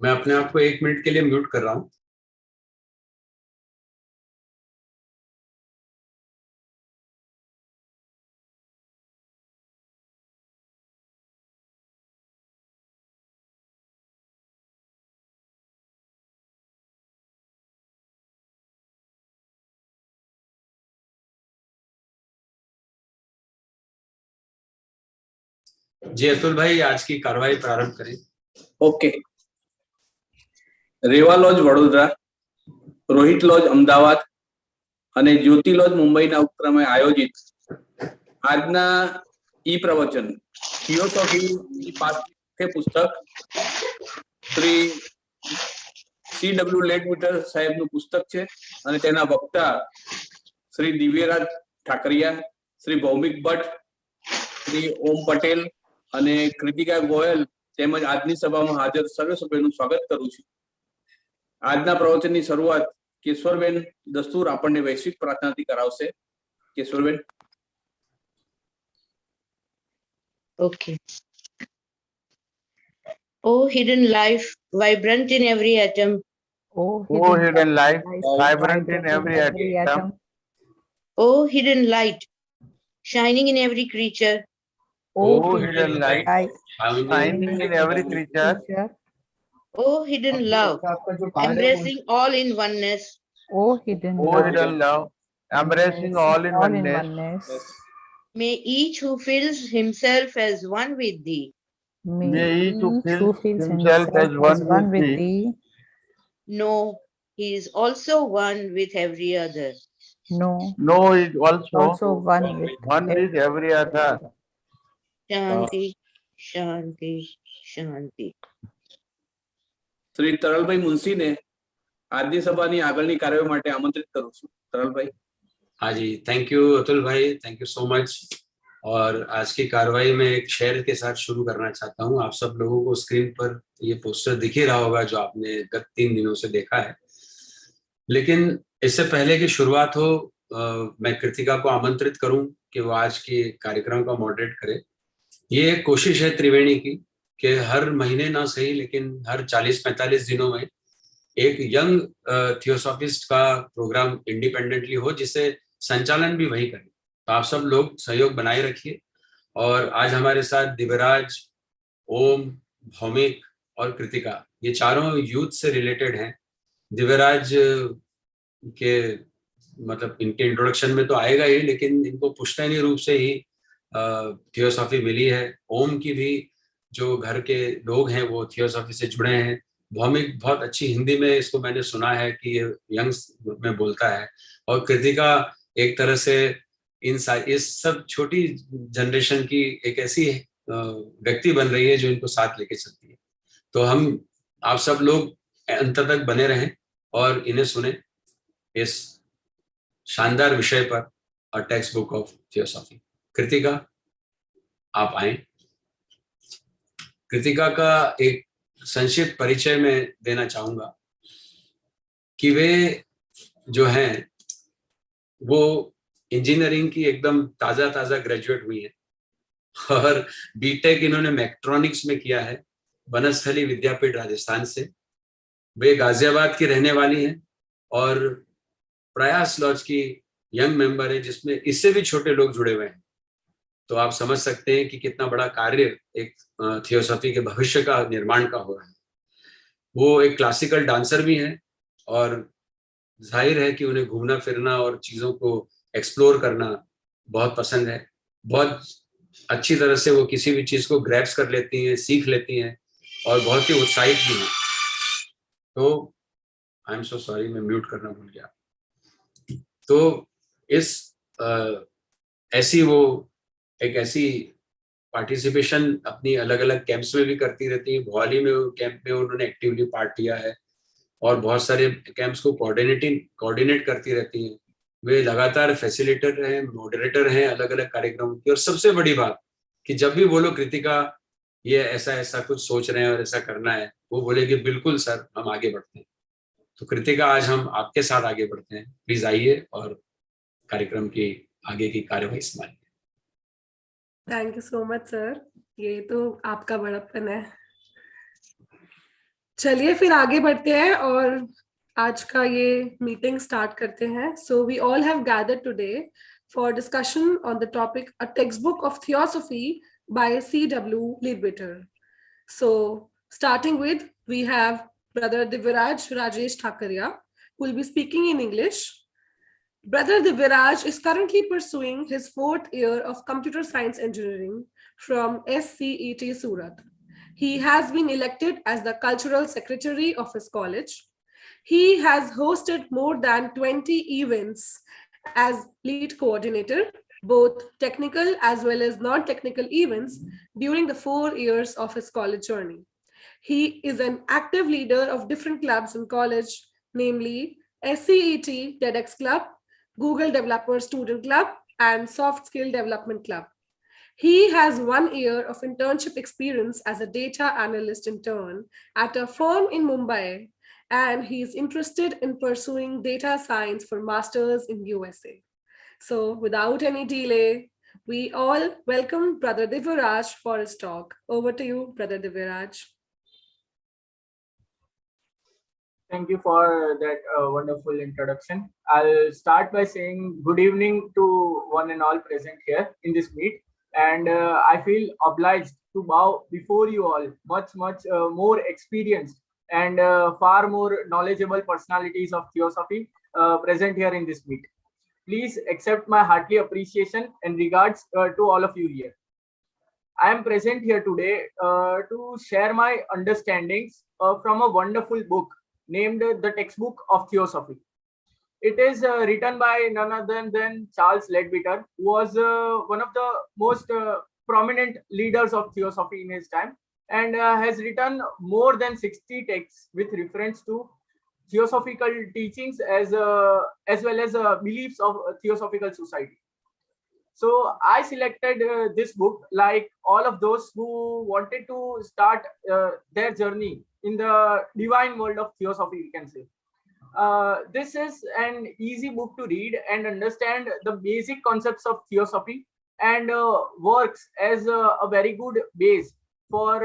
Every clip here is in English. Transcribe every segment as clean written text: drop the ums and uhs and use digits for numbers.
मैं अपने आप को 1 मिनट के लिए म्यूट कर रहा हूँ। जी अतुल भाई, आज की कार्रवाई प्रारंभ करें। ओके। रेवा लॉज वडोदरा, रोहित लॉज अमदावाद અને જ્યોતિ લોજ મુંબઈના ઉપક્રમે આયોજિત આજના ઈ પ્રવચન થિયોસોફી પાઠ્યપુસ્તક શ્રી CW લેડબીટર સાહેબનું પુસ્તક છે અને તેના વક્તા શ્રી દિવ્યરાજ ઠાકરિયા, શ્રી ભૌમિક ભટ્ટ, શ્રી ઓમ પટેલ અને કૃતિકા ગોયલ તેમજ આજની સભામાં હાજર સર્વ સભ્યોનું સ્વાગત કરું છું। આજના પ્રવચનની શરૂઆત કેશવરબેન દસ્તુર આપણને વૈશ્વિક પ્રાર્થનાથી કરાવશે। કેશવરબેન। Okay. Oh, hidden life, vibrant in every atom. Oh, hidden life, vibrant in every atom. Oh, hidden light, shining in every creature. Oh, hidden light, shining in every creature. Oh, hidden love, embracing all in oneness. Oh, hidden love, embracing all in oneness. May each who feels himself as one with thee May each who feels himself as one with thee know he is also one with every other. know is also one with every other. Shanti, Shanti, Shanti. Shri તરલભાઈ મુનશીને આજની સભાની આગળની કાર્યવાહી માટે આમંત્રિત કરું છું। તરલભાઈ। हाँ जी, thank you Atul भाई, थैंक यू सो मच। और आज की कार्रवाई में एक शेयर के साथ शुरू करना चाहता हूँ। आप सब लोगों को स्क्रीन पर ये पोस्टर दिख ही रहा होगा जो आपने गत 3 दिनों से देखा है। लेकिन इससे पहले की शुरुआत हो, मैं कृतिका को आमंत्रित करूं कि वो आज के कार्यक्रम का मॉडरेट करे। ये एक कोशिश है त्रिवेणी की कि हर महीने ना सही लेकिन हर 40-45 दिनों में एक यंग थियोसॉफिस्ट का प्रोग्राम इंडिपेंडेंटली हो जिसे संचालन भी वही करे। तो आप सब लोग सहयोग बनाए रखिए। और आज हमारे साथ दिव्यराज, ओम, भौमिक और कृतिका, ये चारों यूथ से रिलेटेड हैं। दिव्यराज के मतलब इनके इंट्रोडक्शन में तो आएगा ही, लेकिन इनको पुश्तैनी रूप से ही थियोसॉफी मिली है। ओम की भी जो घर के लोग हैं वो थियोसॉफी से जुड़े हैं। भौमिक बहुत अच्छी हिंदी में इसको मैंने सुना है कि ये यंग्स में बोलता है। और कृतिका एक तरह से इस सब छोटी जनरेशन की एक ऐसी व्यक्ति बन रही है जो इनको साथ लेके चलती है। तो हम आप सब लोग अंत तक बने रहें और इन्हें सुने इस शानदार विषय पर, और text book of theosophy. Kritika, आप आए। कृतिका का एक संक्षिप्त परिचय में देना चाहूंगा कि वे जो हैं वो इंजीनियरिंग की एकदम ताजा ग्रेजुएट हुई हैं और बीटेक इन्होंने मैकेट्रॉनिक्स में किया है, वनस्थली विद्यापीठ राजस्थान से। वे गाजियाबाद की रहने वाली हैं और प्रयास लॉज की यंग मेंबर है जिसमें इससे भी छोटे लोग जुड़े हुए हैं। तो आप समझ सकते हैं कि कितना बड़ा कार्य एक थियोसॉफी के भविष्य का निर्माण का हो रहा है। वो एक क्लासिकल डांसर भी हैं और जाहिर है कि उन्हें घूमना फिरना और चीज़ों को एक्सप्लोर करना बहुत पसंद है। बहुत अच्छी तरह से वो किसी भी चीज़ को ग्रैब्स कर लेती हैं, सीख लेती हैं और बहुत ही उत्साहित भी हैं। तो आई एम सो सॉरी, मैं म्यूट करना भूल गया। तो इस ऐसी वो एक ऐसी पार्टिसिपेशन अपनी अलग अलग कैंप्स में भी करती रहती है। भोपाली में कैंप में उन्होंने एक्टिवली पार्ट लिया है और बहुत सारे कैंप्स को कोऑर्डिनेट करती रहती हैं। वे लगातार फैसिलिटेटर हैं, मॉडरेटर हैं अलग अलग कार्यक्रमों की। और सबसे बड़ी बात कि जब भी बोलो कृतिका ये ऐसा कुछ सोच रहे हैं और ऐसा करना है, वो बोलेगी बिल्कुल सर, हम आगे बढ़ते हैं। तो कृतिका, आज हम आपके साथ आगे बढ़ते हैं। प्लीज आइए और कार्यक्रम की आगे की कार्यवाही संभालिए। Thank you so much sir, ये तो आपका बड़प्पन है। चलिए फिर आगे बढ़ते हैं और आज का ये मीटिंग स्टार्ट करते हैं. So we all have gathered today for discussion on the topic A Textbook of Theosophy by C.W. Leadbeater. So starting with, we have Brother DIVYARAJ Rajesh THAKARIA, who will be speaking in English. Brother DIVYARAJ is currently pursuing his 4th year of computer science engineering from SCET Surat. He has been elected as the cultural secretary of his college. He has hosted more than 20 events as lead coordinator, both technical as well as non-technical events during the 4 years of his college journey. He is an active leader of different clubs in college, namely SCET TEDx Club, Google Developer Student Club, and Soft Skill Development Club. He has 1 year of internship experience as a data analyst intern at a firm in Mumbai, and he is interested in pursuing data science for masters in USA. So without any delay, we all welcome Brother DIVYARAJ for his talk. Over to you, Brother DIVYARAJ. Thank you for that wonderful introduction. I'll start by saying good evening to one and all present here in this meet. And I feel obliged to bow before you all, much more experienced and far more knowledgeable personalities of theosophy present here in this meet. Please accept my hearty appreciation and regards to all of you here. I am present here today to share my understandings from a wonderful book named The Textbook of Theosophy. It is written by none other than Charles Leadbeater, who was one of the most prominent leaders of theosophy in his time, and has written more than 60 texts with reference to theosophical teachings as well as beliefs of theosophical society. So I selected this book, like all of those who wanted to start their journey in the divine world of theosophy, we can say. This is an easy book to read and understand the basic concepts of theosophy, and works as a very good base for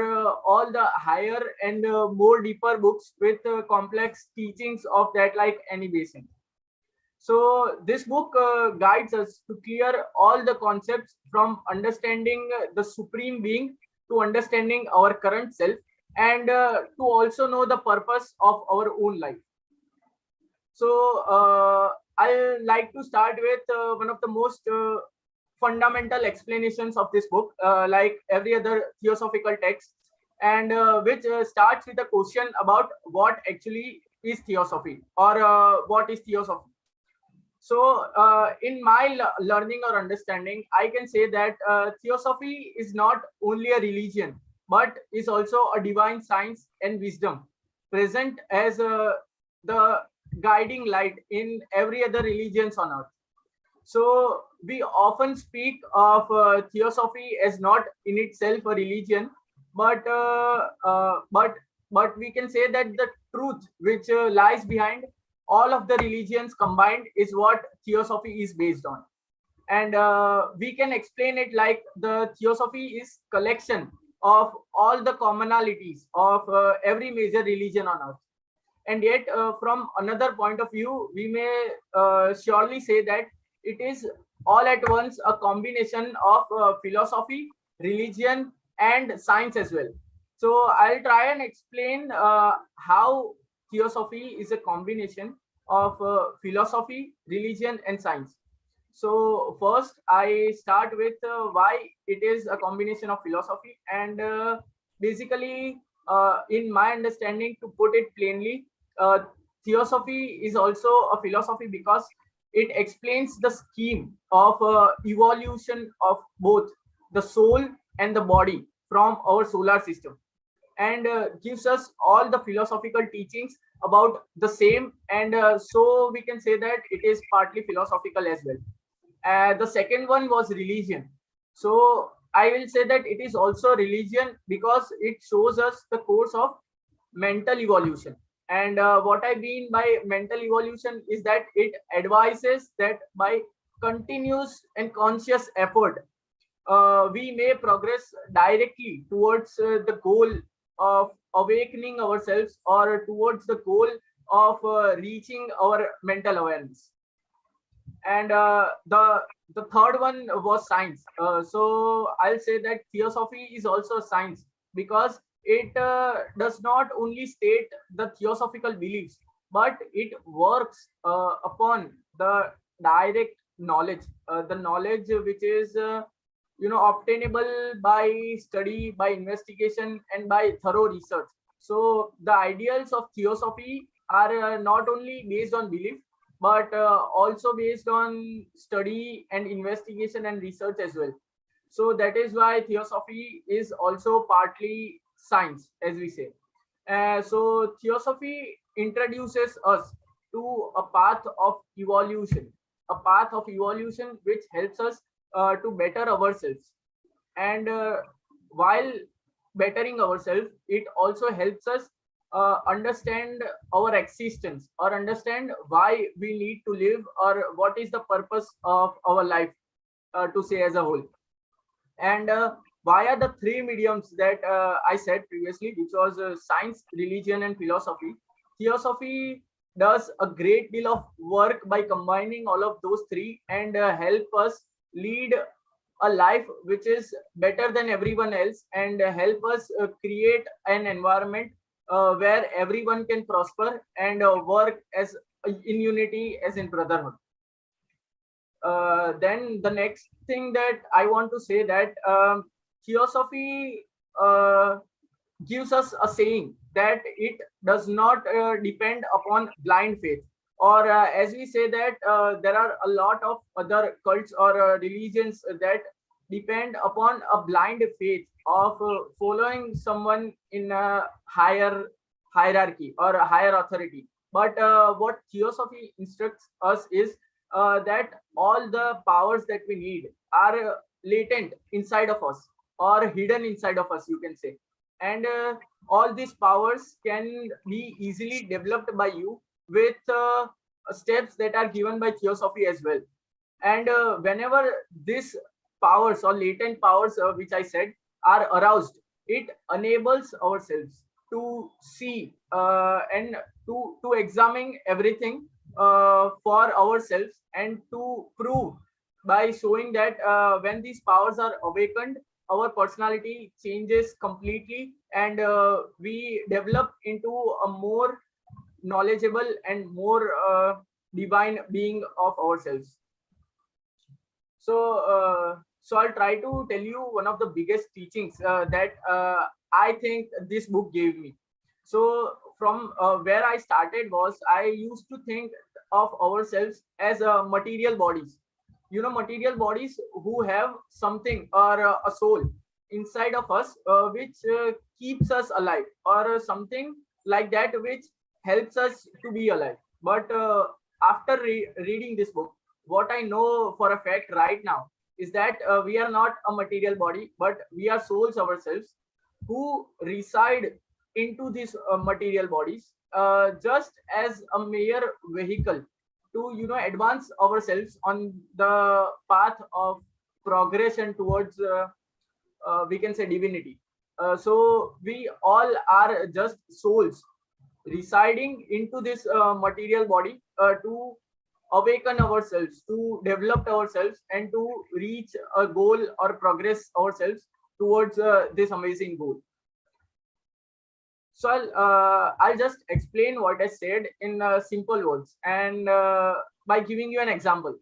all the higher and more deeper books with complex teachings of that, like any basin. So this book guides us to clear all the concepts from understanding the supreme being to understanding our current self, and to also know the purpose of our own life. So I like to start with one of the most fundamental explanations of this book, like every other theosophical text, and which starts with a question about what actually is theosophy, or what is theosophy. So in my learning or understanding, I can say that theosophy is not only a religion, but is also a divine science and wisdom present as the guiding light in every other religions on earth. So we often speak of theosophy as not in itself a religion, but we can say that the truth which lies behind all of the religions combined is what theosophy is based on. And we can explain it like the theosophy is collection of all the commonalities of every major religion on earth. And yet from another point of view, we may surely say that it is all at once a combination of philosophy, religion, and science as well. So I'll try and explain how theosophy is a combination of philosophy, religion, and science. So first, I start with why it is a combination of philosophy, and basically, in my understanding, to put it plainly, theosophy is also a philosophy because it explains the scheme of evolution of both the soul and the body from our solar system, and gives us all the philosophical teachings about the same, and so we can say that it is partly philosophical as well. The second one was religion. So I will say that it is also religion because it shows us the course of mental evolution. And what I mean by mental evolution is that it advises that by continuous and conscious effort, we may progress directly towards the goal of awakening ourselves or towards the goal of reaching our mental awareness. And the third one was science. So I'll say that theosophy is also a science, because it does not only state the theosophical beliefs, but it works upon the direct knowledge, the knowledge which is obtainable by study, by investigation, and by thorough research. So the ideals of theosophy are not only based on belief, but also based on study and investigation and research as well. So that is why theosophy is also partly science, as we say. So theosophy introduces us to a path of evolution, which helps us to better ourselves. And while bettering ourselves, it also helps us understand our existence, or understand why we need to live, or what is the purpose of our life, to say as a whole. And via the three mediums that I said previously, which was science, religion, and philosophy, theosophy does a great deal of work by combining all of those three, and help us lead a life which is better than everyone else, and help us create an environment where everyone can prosper and work as in unity, as in brotherhood. Then the next thing that I want to say, that theosophy gives us a saying that it does not depend upon blind faith, or as we say that there are a lot of other cults or religions that depend upon a blind faith of following someone in a higher hierarchy or a higher authority. But what theosophy instructs us is that all the powers that we need are latent inside of us, or hidden inside of us, you can say. And all these powers can be easily developed by you with steps that are given by theosophy as well. And whenever these powers or latent powers, which I said, are aroused, it enables ourselves to see and to examine everything for ourselves, and to prove by showing that when these powers are awakened, our personality changes completely, and we develop into a more knowledgeable and more divine being of ourselves. So I'll try to tell you one of the biggest teachings that I think this book gave me. So from where I started was, I used to think of ourselves as material bodies. Material bodies who have something, or a soul inside of us, which keeps us alive, or something like that, which helps us to be alive. But after reading this book, what I know for a fact right now is that we are not a material body, but we are souls ourselves, who reside into these material bodies, just as a mere vehicle to advance ourselves on the path of progression towards we can say divinity. So we all are just souls residing into this material body to awaken ourselves, to develop ourselves, and to reach a goal or progress ourselves towards this amazing goal. So I'll just explain what I said in simple words, and by giving you an example.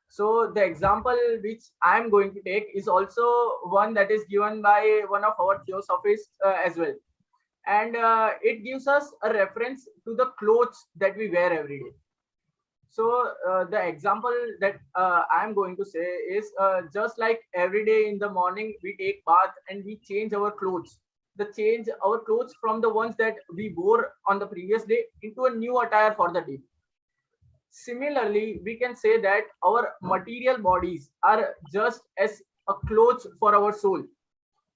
So the example which I'm going to take is also one that is given by one of our theosophists as well. And it gives us a reference to the clothes that we wear every day. So the example that I'm going to say is just like every day in the morning we take bath and we change our clothes. Change our clothes from the ones that we wore on the previous day into a new attire for the day. Similarly, we can say that our material bodies are just as a clothes for our soul,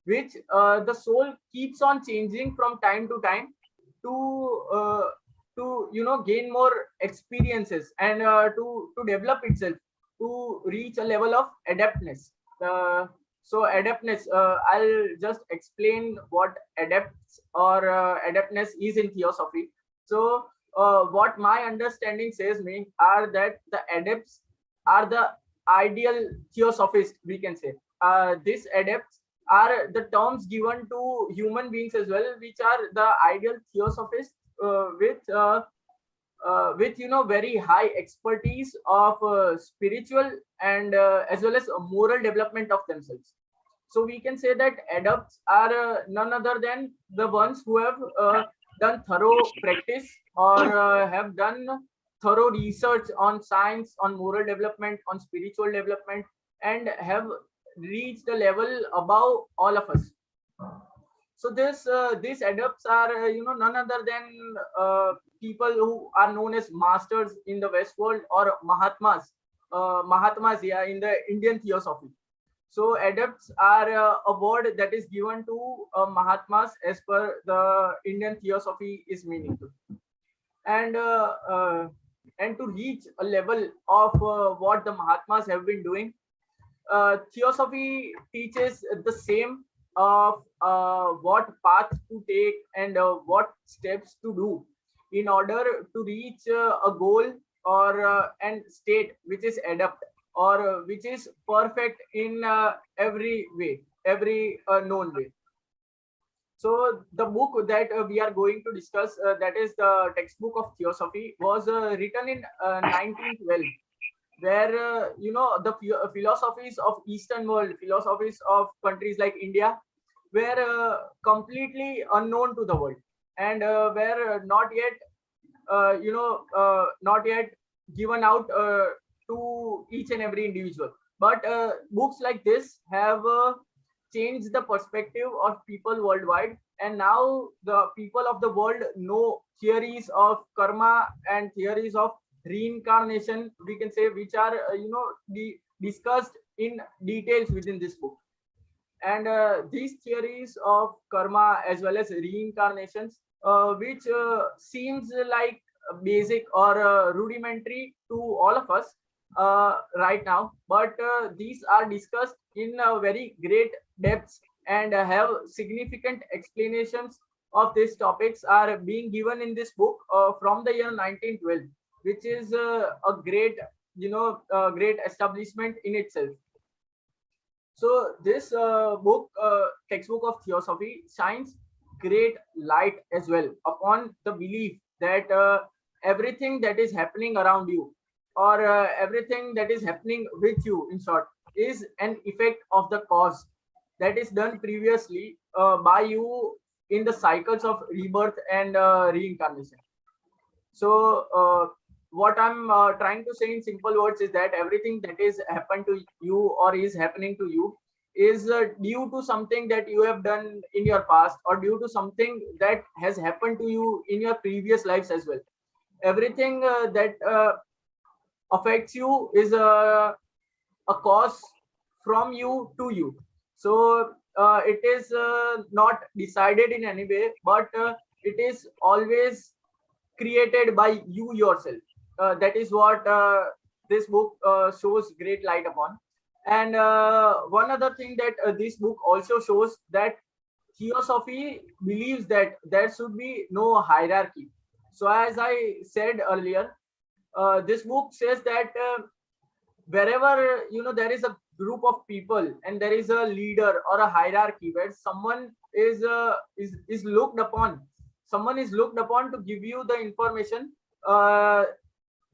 which the soul keeps on changing from time to time to gain more experiences, and to develop itself, to reach a level of adeptness. So adeptness, I'll just explain what adepts or adeptness is in theosophy. So what my understanding says me are that the adepts are the ideal theosophists, we can say. These adepts are the terms given to human beings as well, which are the ideal theosophists with very high expertise of spiritual and as well as moral development of themselves. So we can say that adepts are none other than the ones who have done thorough practice or have done thorough research on science, on moral development, on spiritual development, and have reached a level above all of us. So these adepts are none other than people who are known as masters in the West world, or Mahatmas, in the Indian theosophy. So adepts are a word that is given to Mahatmas as per the Indian theosophy is meaning to. And to reach a level of what the Mahatmas have been doing, theosophy teaches the same of what path to take and what steps to do in order to reach a goal or an state which is adept or which is perfect in every way, every known way. So the book that we are going to discuss, that is the Textbook of Theosophy, was written in 1912, where the philosophies of Eastern world, philosophies of countries like India, were completely unknown to the world, and were not yet given out to each and every individual. But books like this have changed the perspective of people worldwide, and now the people of the world know theories of karma and theories of reincarnation, we can say, which are discussed in details within this book. And these theories of karma as well as reincarnations, which seems like basic or rudimentary to all of us right now, but these are discussed in very great depths and have significant explanations of these topics are being given in this book from the year 1912, which is a great great establishment in itself. So this book, Textbook of Theosophy, shines great light as well upon the belief that everything that is happening around you, or everything that is happening with you, in short, is an effect of the cause that is done previously by you in the cycles of rebirth and reincarnation. So what I'm trying to say in simple words is that everything that is happened to you or is happening to you is due to something that you have done in your past, or due to something that has happened to you in your previous lives as well. Everything that affects you is a cause from you to you. So it is not decided in any way, but it is always created by you yourself. That is what this book shows great light upon. And one other thing that this book also shows, that Theosophy believes that there should be no hierarchy. So as I said earlier, this book says that wherever there is a group of people and there is a leader or a hierarchy where someone is looked upon, someone is looked upon to give you the information,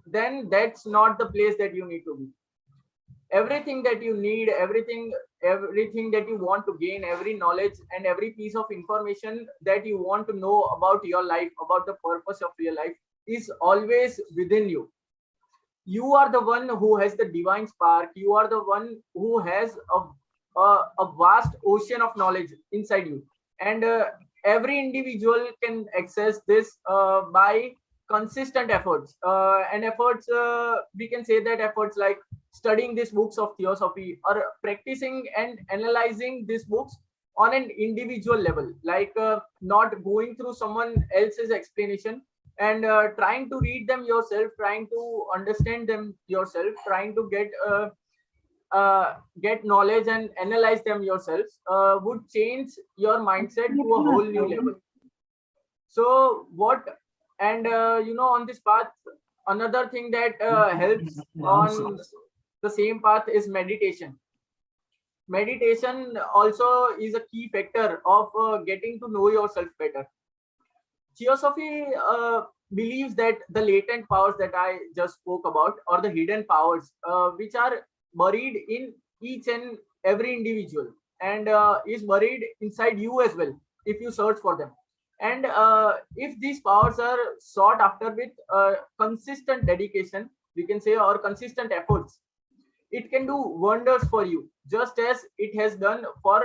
then that's not the place that you need to be. Everything that you need, everything that you want to gain, every knowledge and every piece of information that you want to know about your life, about the purpose of your life, is always within you. You are the one who has the divine spark. You are the one who has a vast ocean of knowledge inside you, and every individual can access this by consistent efforts and efforts. We can say that efforts like studying these books of theosophy, or practicing and analyzing these books on an individual level, like not going through someone else's explanation, and trying to read them yourself, trying to understand them yourself, trying to get get knowledge and analyze them yourselves would change your mindset to a whole new level. So what, and on this path, another thing that helps on the same path is meditation. Meditation also is a key factor of getting to know yourself better. Theosophy believes that the latent powers that I just spoke about, or the hidden powers, which are buried in each and every individual, and is buried inside you as well if you search for them. And if these powers are sought after with consistent dedication, we can say, or consistent efforts, it can do wonders for you, just as it has done for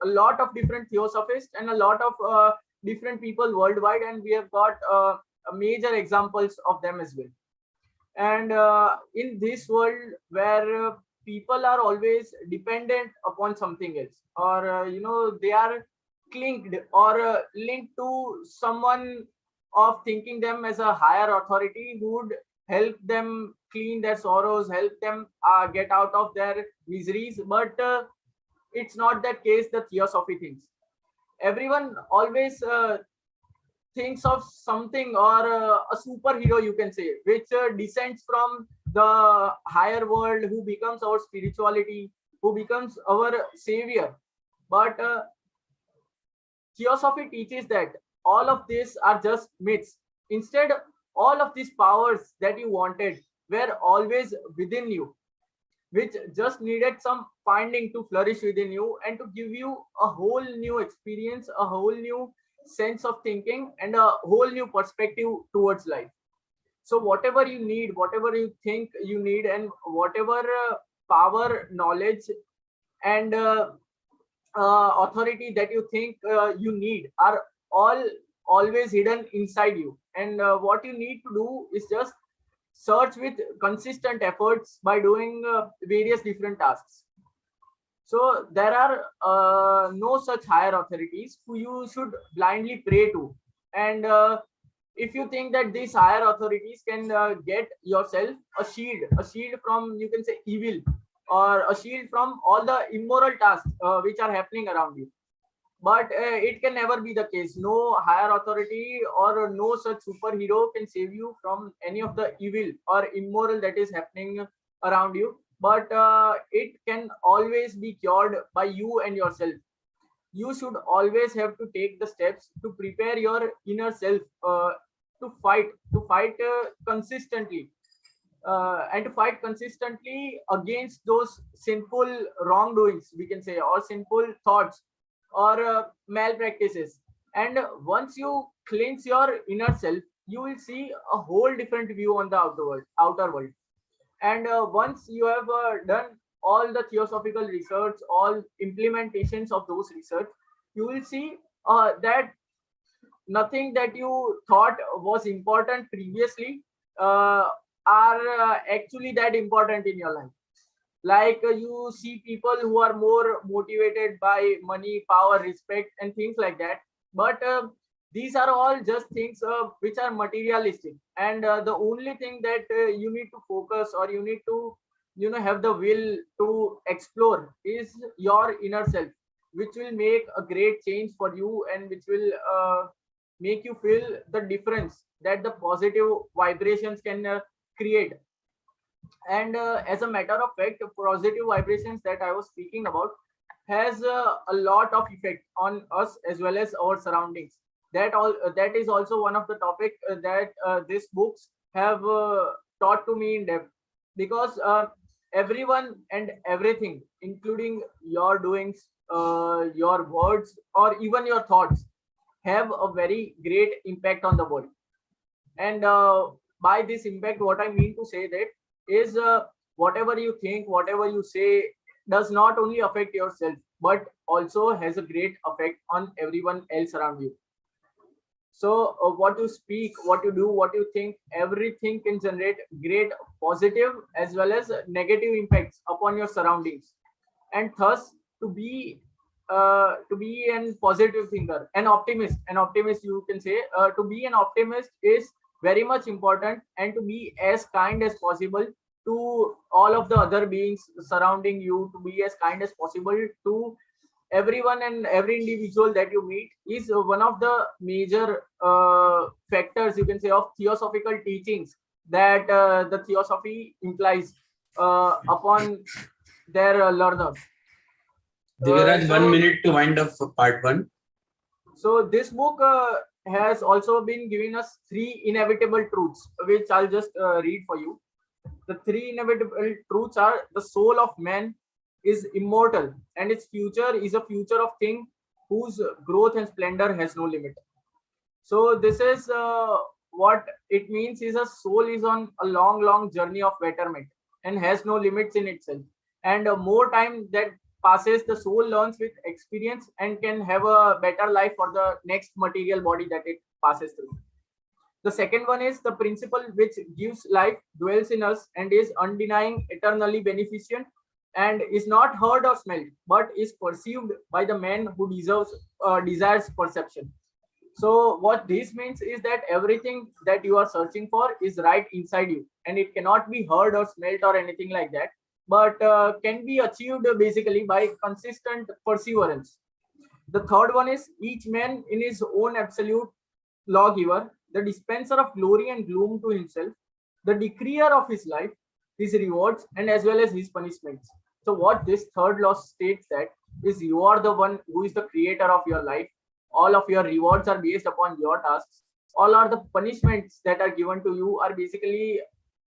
a lot of different theosophists and a lot of different people worldwide, and we have got major examples of them as well. And in this world where people are always dependent upon something else, or they are clinged or linked to someone of thinking them as a higher authority who would help them clean their sorrows, help them get out of their miseries. But it's not that case the theosophy thinks. Everyone always thinks of something, or a superhero, you can say, which descends from the higher world, who becomes our spirituality, who becomes our savior. But Theosophy teaches that all of these are just myths. Instead, all of these powers that you wanted were always within you, which just needed some finding to flourish within you and to give you a whole new experience, a whole new sense of thinking, and a whole new perspective towards life. So whatever you need, whatever you think you need, and whatever power, knowledge, and authority that you think you need are all always hidden inside you. And what you need to do is just search with consistent efforts by doing various different tasks. So there are no such higher authorities who you should blindly pray to. And if you think that these higher authorities can get yourself a shield from, you can say, evil, or a shield from all the immoral tasks which are happening around you, but it can never be the case. No higher authority or no such superhero can save you from any of the evil or immoral that is happening around you. But it can always be cured by you and yourself. You should always have to take the steps to prepare your inner self to fight consistently, and to fight consistently against those sinful wrongdoings, we can say, or sinful thoughts, or malpractices. And once you cleanse your inner self, you will see a whole different view on the outer world. And once you have done all the theosophical research, all implementations of those research, you will see that nothing that you thought was important previously are actually that important in your life. Like you see people who are more motivated by money, power, respect, and things like that. But these are all just things which are materialistic. And the only thing that you need to focus, or you need to have the will to explore, is your inner self, which will make a great change for you, and which will make you feel the difference that the positive vibrations can create. And as a matter of fact, positive vibrations that I was speaking about has a lot of effect on us as well as our surroundings. That is also one of the topic that these books have taught to me in depth, because everyone and everything, including your doings, your words, or even your thoughts, have a very great impact on the world. And by this impact, what I mean to say that is whatever you think, whatever you say, does not only affect yourself, but also has a great effect on everyone else around you. So what you speak, what you do, what you think, everything can generate great positive as well as negative impacts upon your surroundings. And thus, to be an positive thinker, an optimist, you can say, to be an optimist is very much important, and to be as kind as possible, to all of the other beings surrounding you, to be as kind as possible to everyone and every individual that you meet, is one of the major factors, you can say, of theosophical teachings that the theosophy implies upon their learners. Divyaraj, 1 minute to wind up for part 1. So this book has also been giving us 3 inevitable truths, which I'll just read for you. The 3 inevitable truths are: the soul of man is immortal, and its future is a future of thing whose growth and splendor has no limit. So this is what it means is a soul is on a long journey of betterment and has no limits in itself. And more time that passes, the soul learns with experience and can have a better life for the next material body that it passes through. The second one is: the principle which gives life dwells in us and is undenying, eternally beneficent, and is not heard or smelled, but is perceived by the man who desires perception. So what this means is that everything that you are searching for is right inside you, and it cannot be heard or smelled or anything like that, but can be achieved basically by consistent perseverance. The third one is: each man in his own absolute lawgiver, the dispenser of glory and gloom to himself, the decreer of his life, his rewards, and as well as his punishments. So what this third law states that is, you are the one who is the creator of your life. All of your rewards are based upon your tasks. All are the punishments that are given to you are basically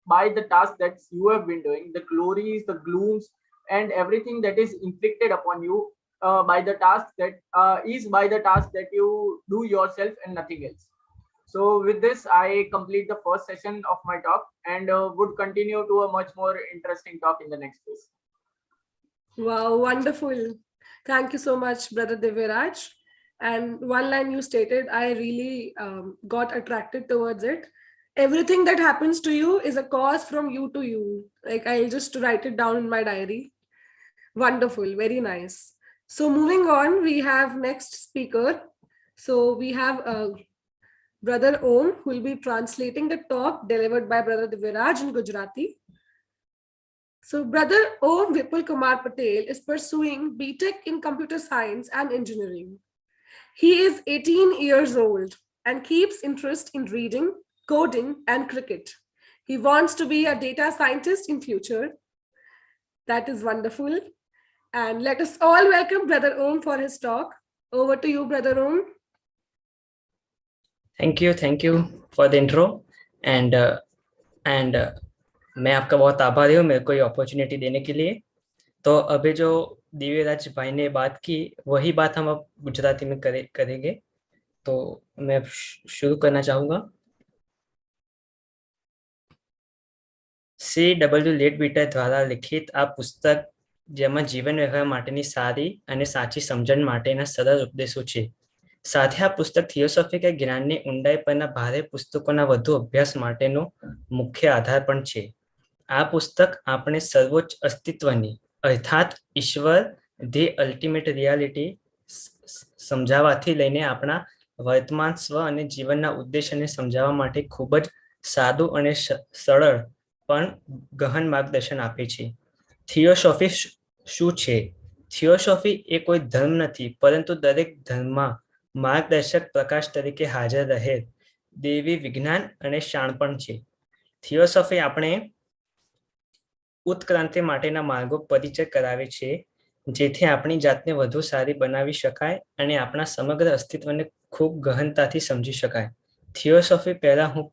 by the task that you have been doing. The glories, the glooms, and everything that is inflicted upon you by the task that you do yourself and nothing else. So with this, I complete the first session of my talk and would continue to a much more interesting talk in the next phase. Wow, wonderful. Thank you so much, Brother Divyaraj. And one line you stated, I really got attracted towards it. Everything that happens to you is a cause from you to you. Like, I'll just write it down in my diary. Wonderful, very nice. So moving on, we have next speaker. So we have Brother Om, who will be translating the talk delivered by Brother Divyaraj in Gujarati. So Brother Om Vipul Kumar Patel is pursuing BTech in Computer Science and Engineering. He is 18 years old and keeps interest in reading, coding, and cricket. He wants to be a data scientist in future. That is wonderful. And let us all welcome Brother Om for his talk. Over to you, Brother Om. Thank you for the intro. And मैं आपका बहुत आभारी हूँ मेरे को ये opportunity देने के लिए. तो अभी जो दिव्यराज भाई ने बात की वही बात हम अब गुजराती में करेंगे. तो मैं शुरू करना चाहूँगा. CW લેડબીટર દ્વારા લિખિત આ પુસ્તક જેમાં જીવન વ્યવહાર માટેની સારી અને સાચી સમજણ માટેના સરળ ઉપદેશો છે. સાથે આ પુસ્તક થિયોસોફિકલ જ્ઞાનની ઊંડાઈ પરના ભારે પુસ્તકોના વધુ અભ્યાસ માટેનો મુખ્ય આધાર પણ છે. આ પુસ્તક આપણે સર્વોચ્ચ અસ્તિત્વની અર્થાત ઈશ્વર, ધી અલ્ટિમેટ રિયાલિટી સમજાવવાથી લઈને આપણા વર્તમાન સ્વ અને જીવનના ઉદ્દેશ્યને સમજાવવા માટે ખૂબ જ સાદું અને સરળ પણ ગહન માર્ગદર્શન આપે છે. થિયોસોફી શું છે? થિયોસોફી એ કોઈ ધર્મ નથી, પરંતુ દરેક ધર્મમાં માર્ગદર્શક પ્રકાશ તરીકે હાજર રહેલ દેવી વિજ્ઞાન અને શાણપણ છે. થિયોસોફી આપણે ઉત્ક્રાંતિ માટેના માર્ગો પરિચય કરાવે છે, જેથી આપણી જાતને વધુ સારી બનાવી શકાય અને આપણા સમગ્ર અસ્તિત્વને ખૂબ ગહનતાથી સમજી શકાય. થિયોસોફી પહેલા હું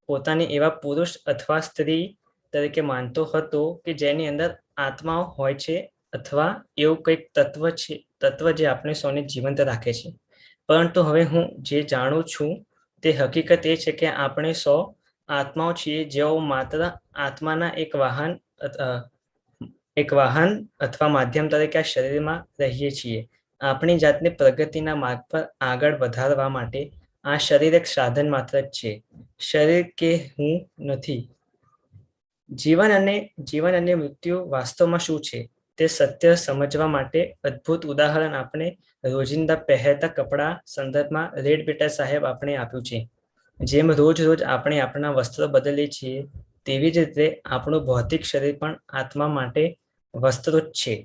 પોતાને એવા પુરુષ અથવા સ્ત્રી તરીકે માનતો હતો કે જેની અંદર આત્માઓ હોય છે અથવા એવું કંઈક તત્વ જે આપણે સૌને જીવંત રાખે છે. પરંતુ હવે હું જે જાણું છું તે હકીકત એ છે કે આપણે સૌ આત્માઓ છીએ જેઓ માત્ર આત્માના એક વાહન અથવા માધ્યમ તરીકે આ શરીરમાં રહીએ છીએ. આપણી જાતને પ્રગતિના માર્ગ પર આગળ વધારવા માટે આ શરીર એક સાધન માત્ર જ છે. શરીર કે હું નથી. જીવન અને મૃત્યુ વાસ્તવમાં શું છે તે સત્ય સમજવા માટે અદ્ભુત ઉદાહરણ આપણે રોજિંદા પહેરતા કપડા સંદર્ભમાં લેડબીટર સાહેબ આપણે આપ્યું છે. જેમ રોજ આપણે આપણા વસ્ત્રો બદલીએ છીએ તેવી જ રીતે આપણું ભૌતિક શરીર પણ આત્મા માટે વસ્તુત છે.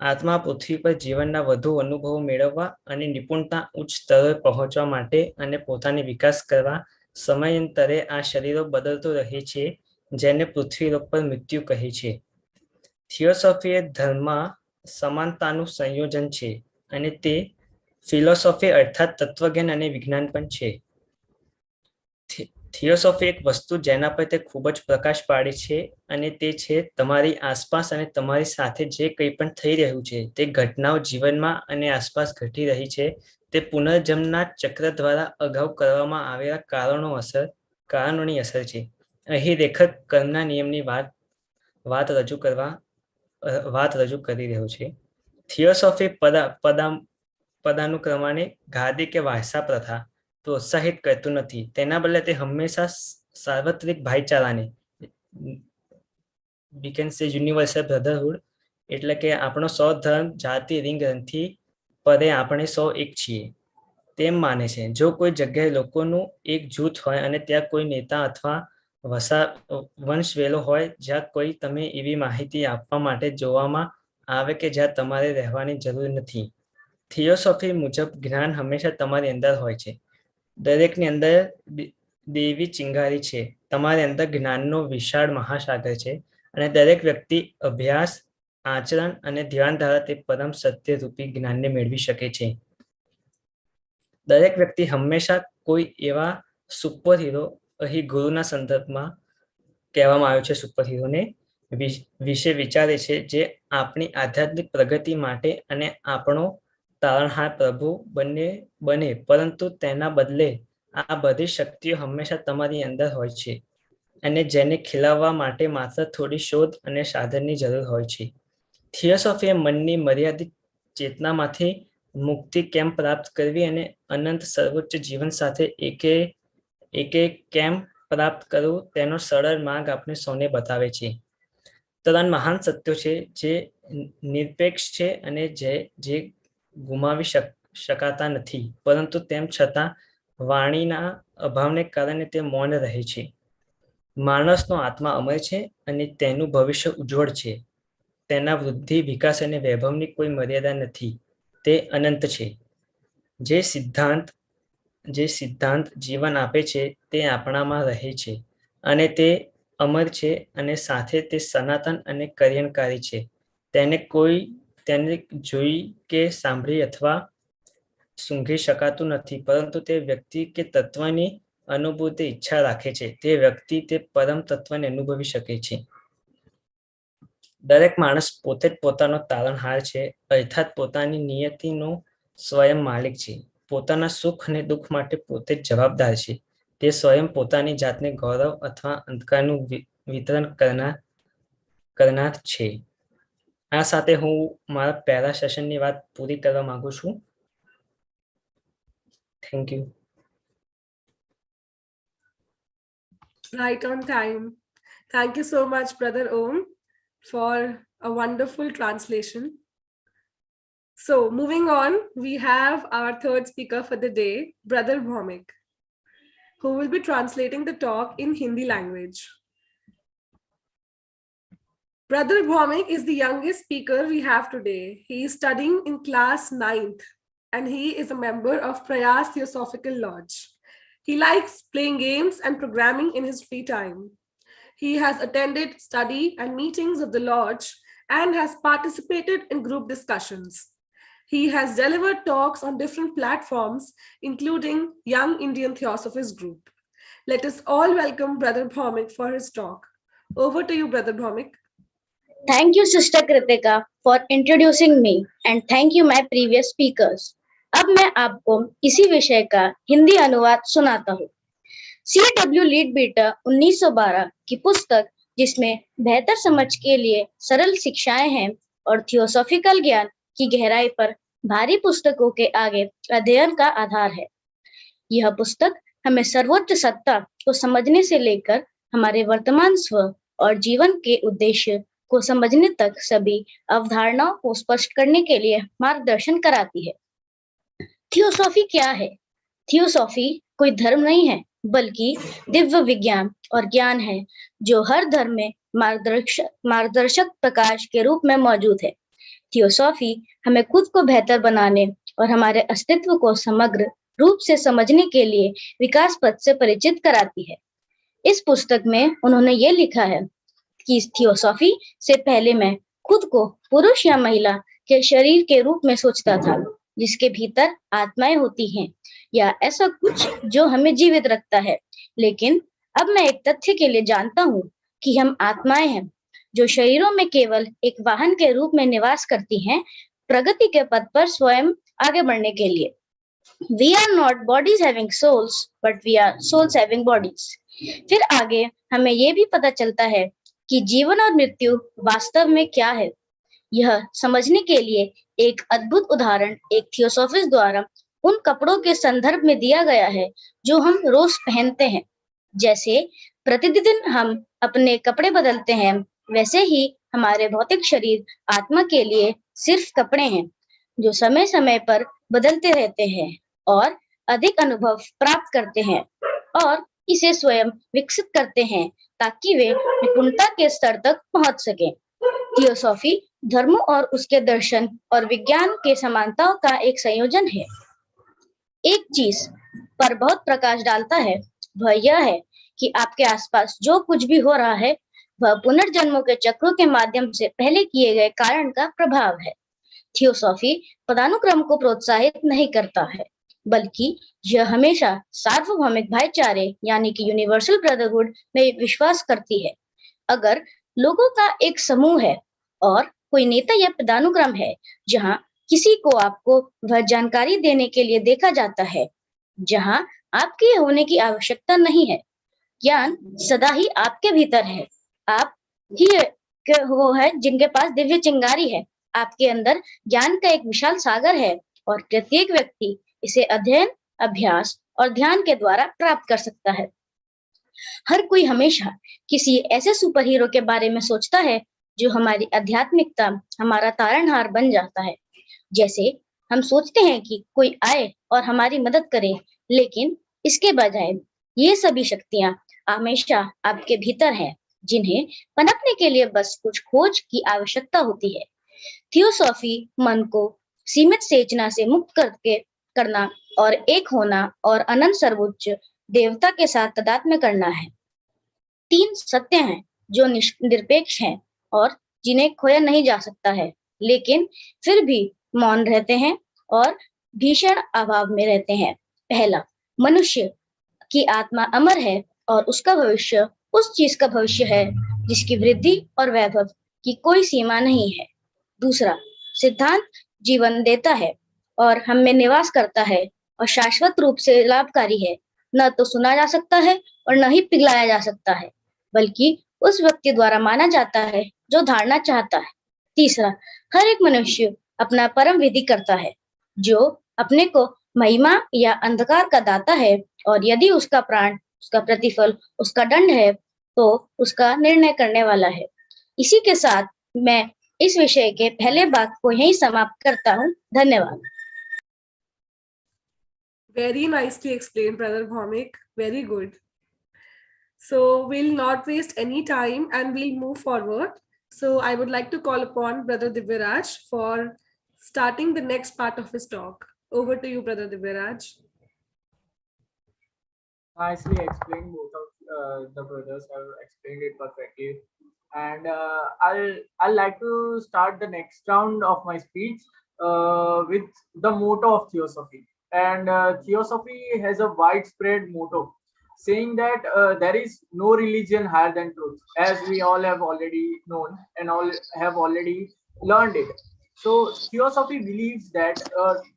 આત્મા પૃથ્વી પર જીવનના વધુ અનુભવો મેળવવા અને નિપુણતા ઉચ્ચ સ્તરે પહોંચવા માટે અને પોતાની વિકાસ કરવા સમયાંતરે આ શરીરો બદલતું રહે છે, જેને પૃથ્વી લોક પર મૃત્યુ કહે છે. થિયોસોફી એ ધર્મ સમાનતાનું સંયોજન છે અને તે ફિલોસોફી અર્થાત તત્વજ્ઞાન અને વિજ્ઞાન પણ છે. થિયોસોફી એક વસ્તુ જેના પર તે ખૂબ જ પ્રકાશ પાડે છે અને તે છે તમારી આસપાસ અને તમારી સાથે જે કંઈ પણ થઈ રહ્યું છે તે ઘટનાઓ જીવનમાં અને આસપાસ ઘટી રહી છે તે પુનર્જન્મના ચક્ર દ્વારા અગાઉ કરવામાં આવેલા કારણોની અસર છે. અહીં લેખક કર્મના નિયમની વાત રજૂ કરી રહ્યો છે. થિયોસોફી પદાનુક્રમાને ગાદી કે વારસા પ્રથા પ્રોત્સાહિત કરતું નથી. તેના બદલે તે હંમેશા સાર્વત્રિક ભાઈચારાને યુનિવર્સલ બ્રધરહુડ એટલે કે આપણો સૌ ધર્મ જાતિ રિંગ ગ્રંથિ પદે આપણે સૌ એક છીએ તેમ માને છે. જો કોઈ જગ્યાએ લોકોનું એક જૂથ હોય અને ત્યાં કોઈ નેતા અથવા વંશવેલો હોય જ્યાં કોઈ તમે એવી માહિતી આપવા માટે જોવામાં આવે કે જ્યાં તમારે રહેવાની જરૂર નથી. થિયોસોફી મુજબ જ્ઞાન હંમેશા તમારી અંદર હોય છે. દરેકની અંદર દેવી ચિંગારી છે. તમારી અંદર જ્ઞાનનો વિશાળ મહાસાગર છે અને દરેક વ્યક્તિ અભ્યાસ, આચરણ અને ધ્યાન દ્વારા તે પરમ સત્ય રૂપી જ્ઞાનને મેળવી શકે છે. દરેક વ્યક્તિ હંમેશા કોઈ એવા સુપર હીરો, અહીં ગુરુના સંદર્ભમાં કહેવામાં આવ્યો છે સુપર હીરોને વિશે વિચારે છે જે આપણી આધ્યાત્મિક પ્રગતિ માટે અને આપણો તારણહાર પ્રભુ બને, પરંતુ તેના બદલે આ બધી શક્તિઓ હંમેશા તમારી અંદર હોય છે અને જેને ખીલવવા માટે માત્ર થોડી શોધ અને સાધનની જરૂર હોય છે. થિયોસોફી એ મનની મર્યાદિત ચેતનામાંથી મુક્તિ કેમ પ્રાપ્ત કરવી અને અનંત સર્વોચ્ચ જીવન સાથે એકે કેમ પ્રાપ્ત કરવું તેનો સરળ માર્ગ આપણે સૌને બતાવે છે. ત્રણ મહાન સત્યો છે જે નિરપેક્ષ છે અને જે ગુમાવી શકાતા નથી, પરંતુ તેમ છતાં વાણીના અભાવને કારણે તે મૌન રહે છે. માણસનો આત્મા અમર છે અને તેનું ભવિષ્ય ઉજ્જવળ છે. તેના વૃદ્ધિ, વિકાસ અને વૈભવની કોઈ મર્યાદા નથી. તે અનંત છે. જે સિદ્ધાંત જીવન આપે છે તે આપણામાં રહે છે અને તે અમર છે અને સાથે તે સનાતન અને કલ્યાણકારી છે. તેને જોઈ કે સાંભળી અથવા સૂંઘી શકાતું નથી, પરંતુ તે વ્યક્તિ કે તત્વની અનુભૂતિ ઈચ્છા રાખે છે તે વ્યક્તિ તે પરમ તત્વને અનુભવી શકે છે. દરેક માણસ પોતે જ પોતાનો તારણહાર છે, અર્થાત પોતાની નિયતિનો સ્વયં માલિક છે. પોતાના સુખ અને દુઃખ માટે પોતે જ જવાબદાર છે. તે સ્વયં પોતાની જાતને ગૌરવ અથવા અંધકારનું વિતરણ કરનાર છે. આ સાથે હું મારા પહેલા સેશનની વાત પૂરી કરવા માંગુ છું. Thank you. Right on time. Thank you so much, Brother Om, for a wonderful translation. So moving on, we have our third speaker for the day, Brother BHAUMIK, who will be translating the talk in Hindi language. Brother BHAUMIK is the youngest speaker we have today. He is studying in class 9th and he is a member of Prayas Theosophical Lodge. He likes playing games and programming in his free time. He has attended study and meetings of the lodge and has participated in group discussions. He has delivered talks on different platforms, including Young Indian Theosophists Group. Let us all welcome Brother BHAUMIK for his talk. Over to you, Brother BHAUMIK. Thank you, Sister Kritika, for introducing me, and thank you, my previous speakers. अब मैं आपको इसी विषय का हिंदी अनुवाद सुनाता हूँ. CW Leadbeater 1912 की पुस्तक, जिसमें बेहतर समझ के लिए सरल शिक्षाएं हैं और थियोसॉफिकल ज्ञान की गहराई पर भारी पुस्तकों के आगे अध्ययन का आधार है. यह पुस्तक हमें सर्वोच्च सत्ता को समझने से लेकर हमारे वर्तमान स्व और जीवन के उद्देश्य को समझने तक सभी अवधारणाओं को स्पष्ट करने के लिए मार्गदर्शन कराती है. थियोसॉफी क्या है? थियोसॉफी कोई धर्म नहीं है, बल्कि दिव्य विज्ञान और ज्ञान है जो हर धर्म में मार्गदर्शक प्रकाश के रूप में मौजूद है। थियोसॉफी हमें खुद को बेहतर बनाने और हमारे अस्तित्व को समग्र रूप से समझने के लिए विकास पथ से परिचित कराती है। इस पुस्तक में उन्होंने ये लिखा है कि थियोसॉफी से पहले मैं खुद को पुरुष या महिला के शरीर के रूप में सोचता था, जिसके भीतर आत्माएं होती हैं या ऐसा कुछ जो हमें जीवित रखता है। लेकिन अब मैं एक तथ्य के लिए जानता हूँ कि हम आत्माएं हैं जो शरीरों में केवल एक वाहन के रूप में निवास करती हैं, प्रगति के पथ पर स्वयं आगे बढ़ने के लिए। We are not bodies having souls, but we are souls having bodies. फिर आगे हमें ये भी पता चलता है कि जीवन और मृत्यु वास्तव में क्या है। यह समझने के लिए एक अद्भुत उदाहरण एक थियोसॉफिस्ट द्वारा उन कपड़ों के संदर्भ में दिया गया है जो हम रोज पहनते हैं। जैसे प्रतिदिन हम अपने कपड़े बदलते हैं, वैसे ही हमारे भौतिक शरीर आत्मा के लिए सिर्फ कपड़े हैं जो समय समय पर बदलते रहते हैं और अधिक अनुभव प्राप्त करते हैं और इसे स्वयं विकसित करते हैं ताकि वे निपुणता के स्तर तक पहुंच सकें। थियोसॉफी धर्मों और उसके दर्शन और विज्ञान के समानताओं का एक संयोजन है। एक चीज पर बहुत प्रकाश डालता है, वह यह है कि आपके आसपास जो कुछ भी हो रहा है वह पुनर्जन्मों के चक्रों के माध्यम से पहले किए गए कारण का प्रभाव है। थियोसॉफी पदानुक्रम को प्रोत्साहित नहीं करता है, बल्कि यह हमेशा सार्वभौमिक भाईचारे यानी कि यूनिवर्सल ब्रदरहुड में विश्वास करती है। अगर लोगों का एक समूह है और कोई नेता या पदानुक्रम है जहां किसी को आपको वह जानकारी देने के लिए देखा जाता है जहां आपके होने की आवश्यकता नहीं है, ज्ञान सदा ही आपके भीतर है। आप ही वो है जिनके पास दिव्य चिंगारी है। आपके अंदर ज्ञान का एक विशाल सागर है और प्रत्येक व्यक्ति इसे अध्ययन, अभ्यास और ध्यान के द्वारा प्राप्त कर सकता है। हर कोई हमेशा किसी ऐसे सुपर हीरो के बारे में सोचता है जो हमारी आध्यात्मिकता, हमारा तारणहार बन जाता है। जैसे हम सोचते हैं कि कोई आए और हमारी मदद करे, लेकिन इसके बजाय ये सभी शक्तियां हमेशा आपके भीतर हैं, जिन्हें पनपने के लिए बस कुछ खोज की आवश्यकता होती है। थियोसॉफी मन को सीमित चेतना से मुक्त करना और एक होना और अनंत सर्वोच्च देवता के साथ तादात्म्य करना है। तीन सत्य हैं जो निरपेक्ष हैं और जिन्हें खोया नहीं जा सकता है, लेकिन फिर भी मौन रहते हैं और भीषण अभाव में रहते हैं। पहला, मनुष्य की आत्मा अमर है और उसका भविष्य उस चीज का भविष्य है जिसकी वृद्धि और वैभव की कोई सीमा नहीं है। दूसरा, सिद्धांत जीवन देता है और हम में निवास करता है और शाश्वत रूप से लाभकारी है। न तो सुना जा सकता है और न ही पिघलाया जा सकता है, बल्कि उस व्यक्ति द्वारा माना जाता है जो धारणा चाहता है। तीसरा, हर एक मनुष्य अपना परम विधि करता है जो अपने को महिमा या अंधकार का दाता है, और यदि उसका प्राण, उसका प्रतिफल, उसका दंड है तो उसका निर्णय करने वाला है। इसी के साथ मैं इस विषय के पहले भाग को यहीं समाप्त करता हूँ। धन्यवाद। Very nicely explained, Brother Bhaumik. Very good. So we'll not waste any time and we'll move forward. So I would like to call upon Brother Divyaraj for starting the next part of his talk. Over to you, Brother Divyaraj. Nicely explained. Both of the brothers have explained it perfectly. And I'll like to start the next round of my speech with the motto of theosophy. And theosophy has a widespread motto saying that there is no religion higher than truth, as we all have already known and all have already learned it. So theosophy believes that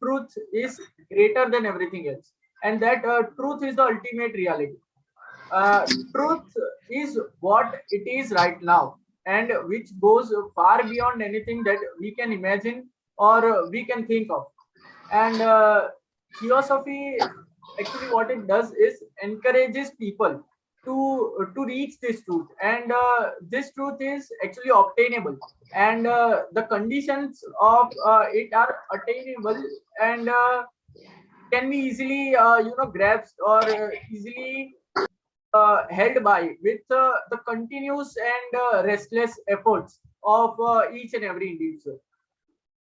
truth is greater than everything else, and that truth is the ultimate reality. Truth is what it is right now, and which goes far beyond anything that we can imagine or we can think of. And theosophy, actually what it does is encourages people to reach this truth, and this truth is actually obtainable, and the conditions of it are attainable, and can be easily grasped or easily held by with the continuous and restless efforts of each and every individual.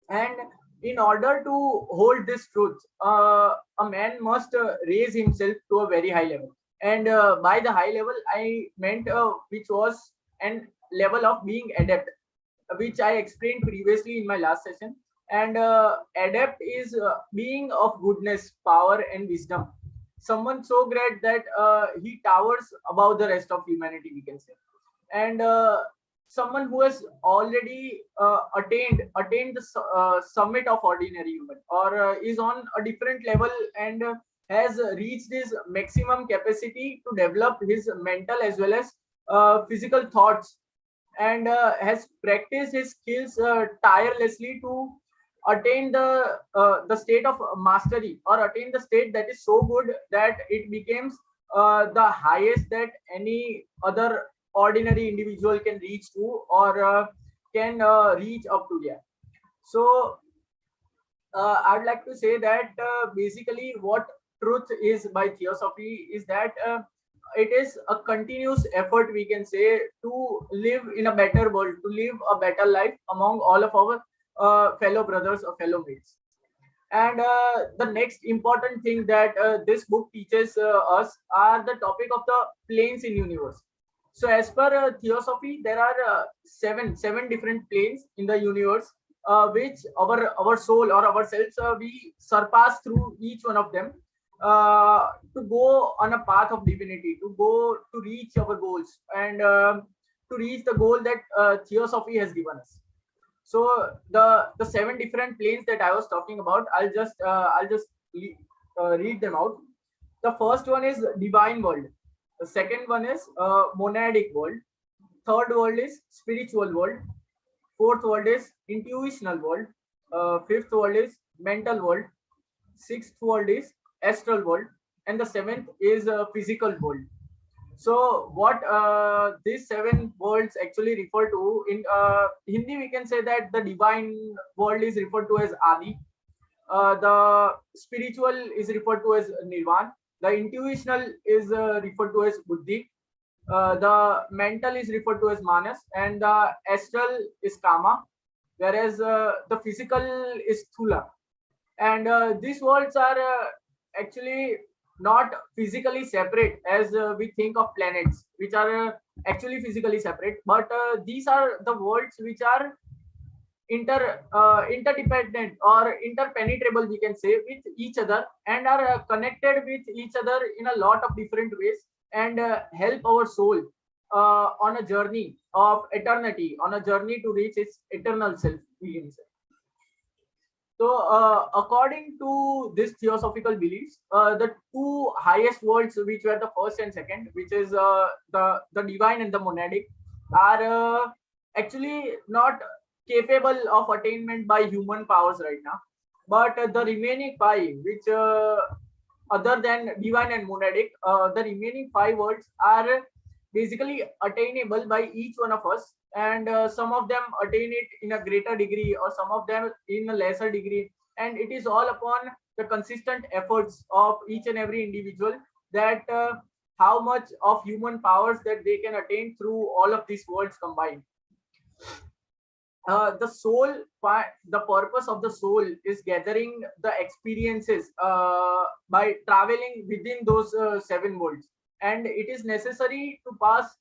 And in order to hold this truth, a man must raise himself to a very high level. And by the high level, I meant which was an level of being adept, which I explained previously in my last session. And adept is being of goodness, power, and wisdom. Someone so great that he towers above the rest of humanity, we can say. And someone who has already attained the summit of ordinary human, or is on a different level, and has reached his maximum capacity to develop his mental as well as physical thoughts, and has practiced his skills tirelessly to attain the state of mastery, or attain the state that is so good that it becomes the highest that any other ordinary individual can reach to, or can reach up to there. So I'd like to say that basically what truth is by theosophy is that it is a continuous effort, we can say, to live in a better world, to live a better life among all of our fellow brothers or fellow mates. And the next important thing that this book teaches us are the topic of the planes in universe. So as per theosophy, there are seven different planes in the universe, which our soul or ourselves, we surpass through each one of them to go on a path of divinity, to go to reach our goals, and to reach the goal that theosophy has given us. So the seven different planes that I was talking about, I'll just read them out. The first one is divine world. The second one is monadic world. Third world is spiritual world. Fourth world is intuitional world. Fifth world is mental world. Sixth world is astral world, and the seventh is physical world. So what these seven worlds actually refer to, in Hindi we can say that the divine world is referred to as Adi, the spiritual is referred to as Nirvan, the intuitional is referred to as Buddhi, the mental is referred to as Manas, and the astral is Kama, whereas the physical is Thula. And these worlds are actually not physically separate as we think of planets, which are actually physically separate, but these are the worlds which are interdependent or interpenetrable, we can say, with each other, and are connected with each other in a lot of different ways, and help our soul on a journey of eternity, on a journey to reach its eternal self, we can say. So according to this theosophical beliefs, the two highest worlds, which were the first and second, which is the divine and the monadic, are actually not capable of attainment by human powers right now. But the remaining five, which other than divine and monadic, the remaining five worlds are basically attainable by each one of us, and some of them attain it in a greater degree, or some of them in a lesser degree, and it is all upon the consistent efforts of each and every individual, that how much of human powers that they can attain through all of these worlds combined. The soul, the purpose of the soul is gathering the experiences by traveling within those seven worlds, and it is necessary to pass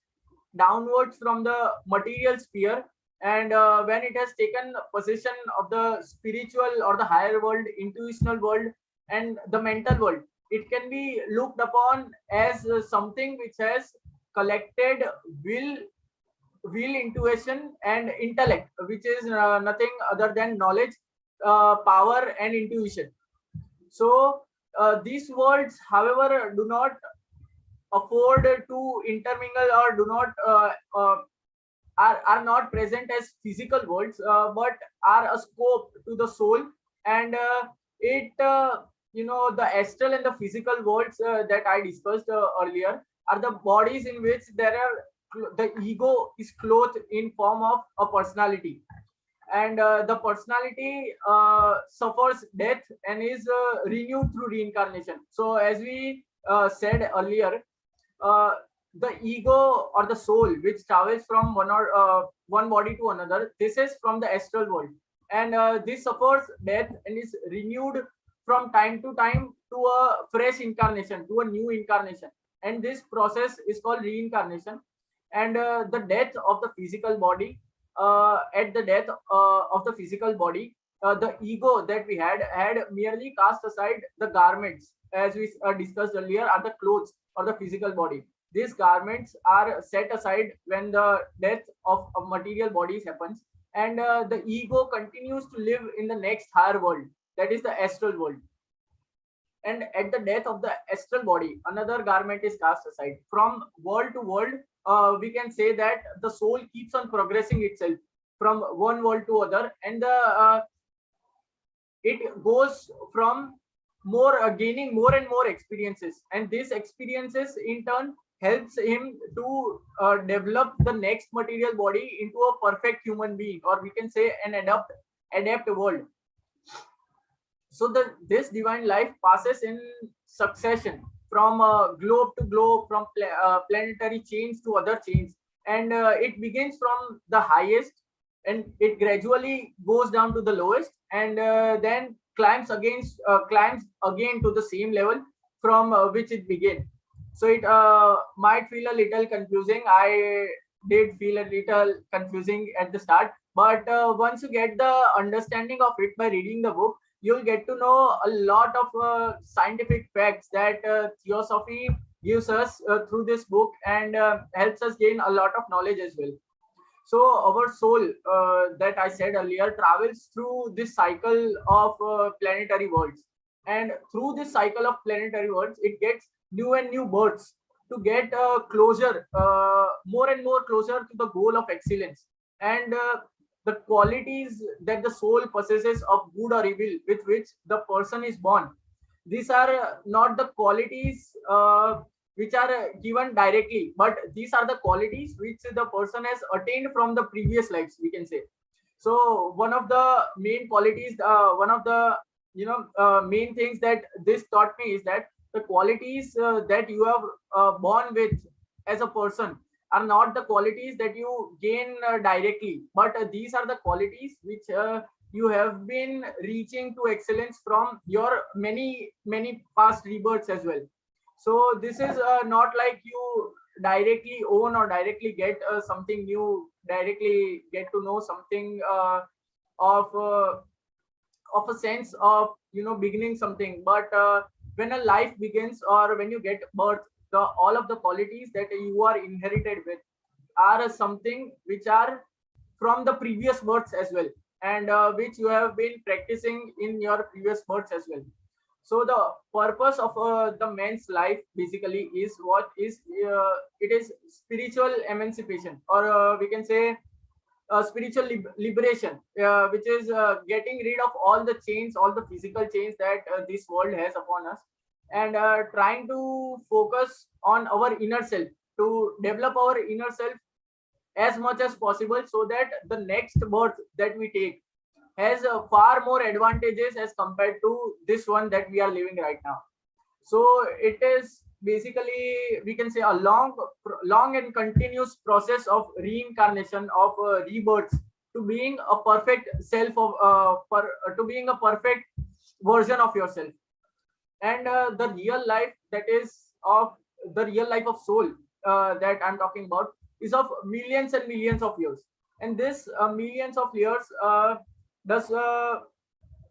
downwards from the material sphere, and when it has taken possession of the spiritual or the higher world, intuitional world, and the mental world, it can be looked upon as something which has collected will, intuition, and intellect, which is nothing other than knowledge, power, and intuition. So these worlds, however, do not afford to intermingle, or do not are not present as physical worlds, but are a scope to the soul, and it the astral and the physical worlds that I discussed earlier are the bodies in which the ego is clothed in form of a personality, and the personality suffers death and is renewed through reincarnation. So as we said earlier, the ego or the soul which travels from one body to another, this is from the astral world, and this suffers death and is renewed from time to time to a fresh incarnation, to a new incarnation, and this process is called reincarnation. And the death of the physical body, at the death of the physical body, the ego that we had merely cast aside the garments, as we discussed earlier, are the clothes or the physical body. These garments are set aside when the death of material bodies happens, and the ego continues to live in the next higher world, that is the astral world. And at the death of the astral body, another garment is cast aside. From world to world, we can say that the soul keeps on progressing itself from one world to other, and it goes from gaining more and more experiences, and these experiences in turn helps him to develop the next material body into a perfect human being, or we can say an adept world. So this divine life passes in succession from globe to globe, from planetary chains to other chains, and it begins from the highest, and it gradually goes down to the lowest, and then climbs again to the same level from which it began. So it might feel a little confusing. I did feel a little confusing at the start, but once you get the understanding of it by reading the book, you'll get to know a lot of scientific facts that Theosophy gives us through this book, and helps us gain a lot of knowledge as well. So our soul, that I said earlier, travels through this cycle of planetary worlds, and through this cycle of planetary worlds, it gets new and new births to get closer, more and more closer to the goal of excellence. And the qualities that the soul possesses of good or evil with which the person is born, these are not the qualities which are given directly, but these are the qualities which the person has attained from the previous lives, we can say. So one of the main qualities, one of the main things that this taught me is that the qualities that you have born with as a person are not the qualities that you gain directly, but these are the qualities which you have been reaching to excellence from your many past rebirths as well. So this is not like you directly own or directly get something new, directly get to know something of a sense of beginning something, but when a life begins or when you get birth, all of the qualities that you are inherited with are something which are from the previous births as well, and which you have been practicing in your previous births as well. So the purpose of the man's life basically is what is it is spiritual emancipation, or we can say spiritual liberation, which is getting rid of all the chains, all the physical chains that this world has upon us, and trying to focus on our inner self, to develop our inner self as much as possible, so that the next birth that we take has far more advantages as compared to this one that we are living right now. So it is basically, we can say, a long and continuous process of reincarnation, of rebirths, to being a perfect self of to being a perfect version of yourself. And the real life, that is of the real life of soul that I'm talking about, is of millions and millions of years. And this millions of years does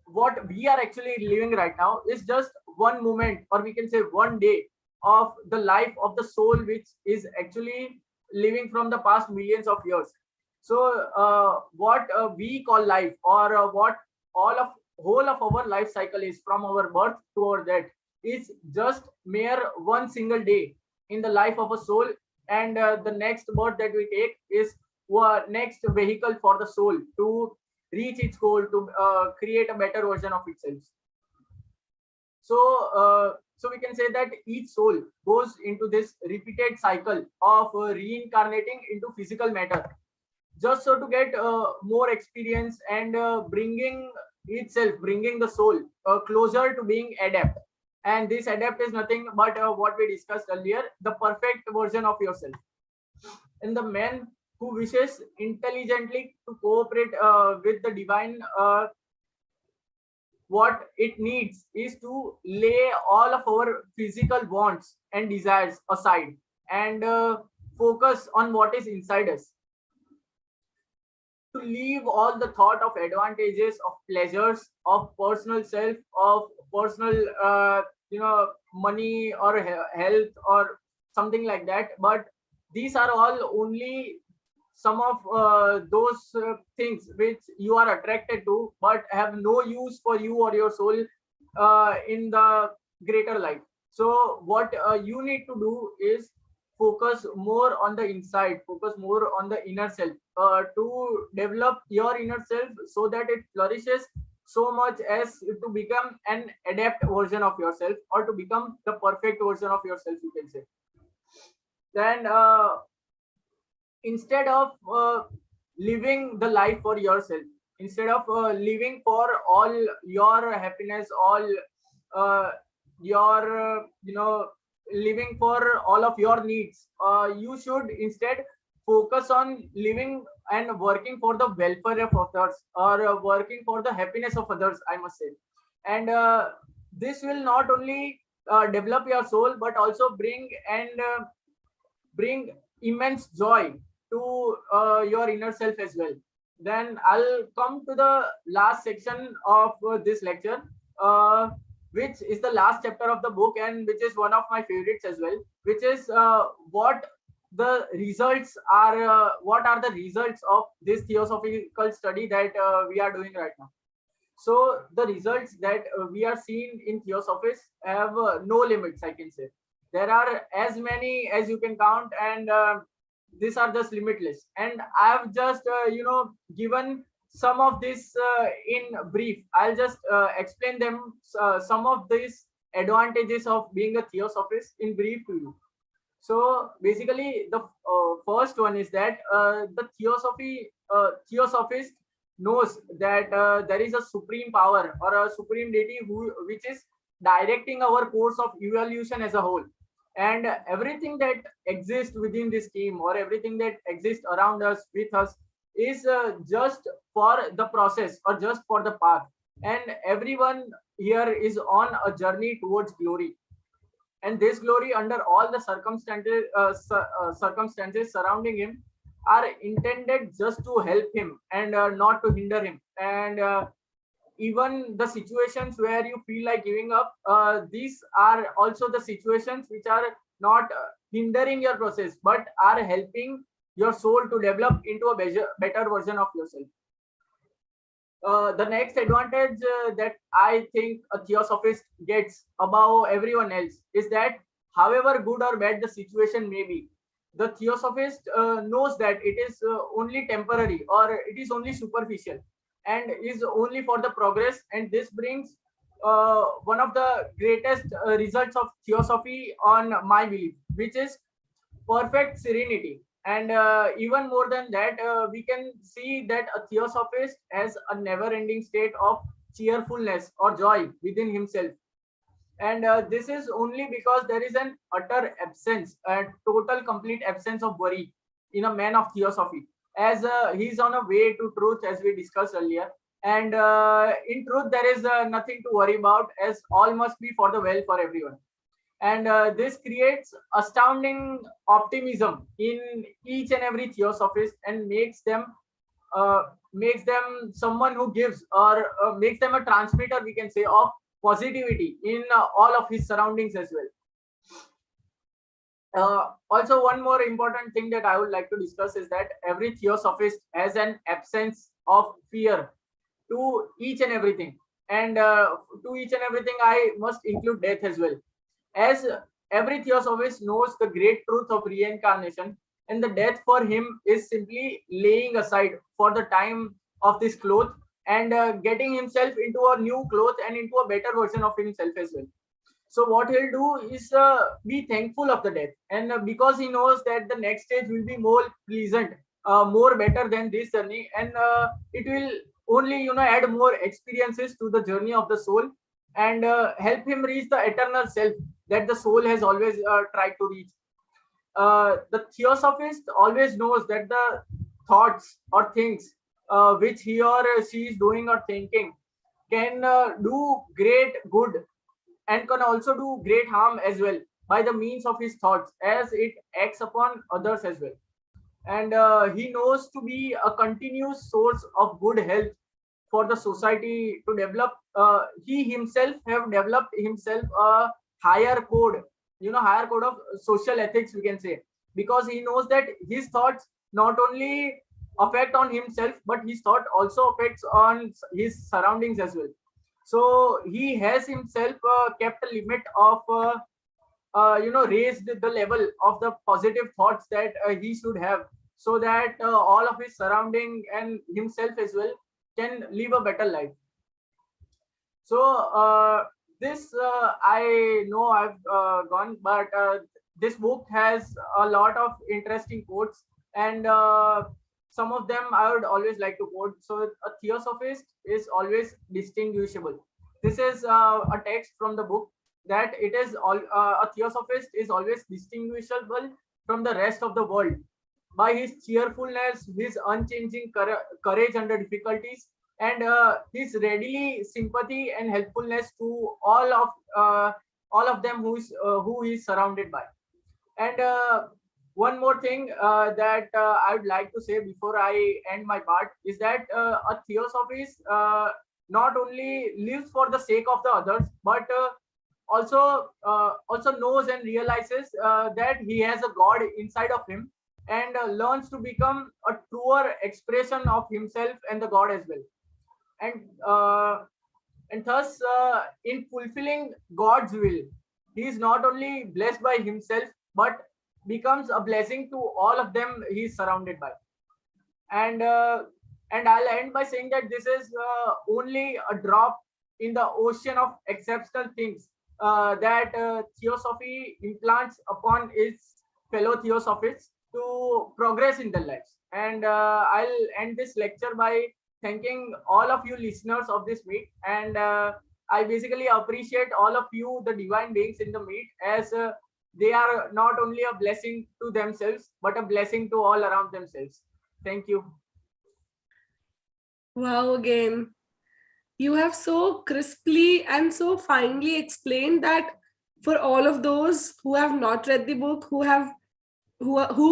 what we are actually living right now is just one moment, or we can say one day, of the life of the soul, which is actually living from the past millions of years. So what we call life, or what whole of our life cycle is, from our birth to our death, is just mere one single day in the life of a soul. And the next birth that we take is next vehicle for the soul to reach its goal, to create a better version of itself. So we can say that each soul goes into this repeated cycle of reincarnating into physical matter, just so to get more experience, and bringing the soul closer to being adept. And this adapt is nothing but what we discussed earlier, the perfect version of yourself. And the man who wishes intelligently to cooperate with the divine, what it needs is to lay all of our physical wants and desires aside and focus on what is inside us. To leave all the thought of advantages, of pleasures, of personal self, of personal money or health or something like that. But these are all only some of those things which you are attracted to but have no use for you or your soul in the greater life. So what you need to do is focus more on the inside, focus more on the inner self, to develop your inner self so that it flourishes so much as to become an adept version of yourself, or to become the perfect version of yourself, you can say. Then instead of living the life for yourself, instead of living for all your happiness, all your living for all of your needs, you should instead focus on living and working for the welfare of others, or working for the happiness of others, I must say. And this will not only develop your soul but also bring immense joy to your inner self as well. Then I'll come to the last section of this lecture, which is the last chapter of the book and which is one of my favorites as well, which is what the results are, what are the results of this theosophical study that we are doing right now. So the results that we are seeing in theosophies have no limits, I can say. There are as many as you can count, and these are just limitless. And I have just given some of this in brief. I'll just explain them, some of these advantages of being a theosophist in brief to you. So basically the first one is that the theosophist knows that there is a supreme power or a supreme deity which is directing our course of evolution as a whole. And everything that exists within this scheme, or everything that exists around us, with us, is just for the process or just for the path. And everyone here is on a journey towards glory. And this glory, under all the circumstances surrounding him, are intended just to help him and not to hinder him. And even the situations where you feel like giving up, these are also the situations which are not hindering your process but are helping your soul to develop into a better version of yourself. The next advantage that I think a theosophist gets above everyone else is that however good or bad the situation may be, the theosophist knows that it is only temporary, or it is only superficial, and is only for the progress. And this brings one of the greatest results of theosophy on my belief, which is perfect serenity. And even more than that, we can see that a theosophist has a never-ending state of cheerfulness or joy within himself. And this is only because there is an utter absence, a total complete absence of worry in a man of theosophy, as he's on a way to truth, as we discussed earlier. And in truth, there is nothing to worry about, as all must be for the well for everyone. And this creates astounding optimism in each and every theosophist, and makes them someone who gives, or makes them a transmitter, we can say, of positivity in all of his surroundings as well. Also, one more important thing that I would like to discuss is that every theosophist has an absence of fear to each and everything. And to each and everything, I must include death as well, as every theosophist knows the great truth of reincarnation, and the death for him is simply laying aside for the time of this cloth and getting himself into a new cloth and into a better version of himself as well. So what he'll do is be thankful of the death, and because he knows that the next stage will be more pleasant, more better than this journey, and it will only add more experiences to the journey of the soul. and help him reach the eternal self that the soul has always tried to reach. The theosophist always knows that the thoughts or things which he or she is doing or thinking can do great good and can also do great harm as well by the means of his thoughts, as it acts upon others as well. And he knows to be a continuous source of good health for the society to develop. He himself have developed himself a higher code, higher code of social ethics, we can say, because he knows that his thoughts not only affect on himself, but his thought also affects on his surroundings as well. So he has himself kept a limit of raised the level of the positive thoughts that he should have, so that all of his surrounding and himself as well can live a better life. So this I know I've gone, but this book has a lot of interesting quotes, and some of them I would always like to quote. So a theosophist is always distinguishable. This is a text from the book, that it is all a theosophist is always distinguishable from the rest of the world by his cheerfulness, his unchanging courage under difficulties, and his readily sympathy and helpfulness to all of them who is surrounded by. And one more thing that I would like to say before I end my part is that a theosophist not only lives for the sake of the others, but also knows and realizes that he has a God inside of him, and learns to become a truer expression of himself and the God as well. And thus in fulfilling God's will, he is not only blessed by himself, but becomes a blessing to all of them he is surrounded by. And I'll end by saying that this is only a drop in the ocean of exceptional things that theosophy implants upon its fellow theosophists to progress in their lives. And I'll end this lecture by thanking all of you listeners of this meet, and I basically appreciate all of you, the divine beings in the meet, as they are not only a blessing to themselves, but a blessing to all around themselves. Thank you. Wow, again, you have so crisply and so finely explained that for all of those who have not read the book, who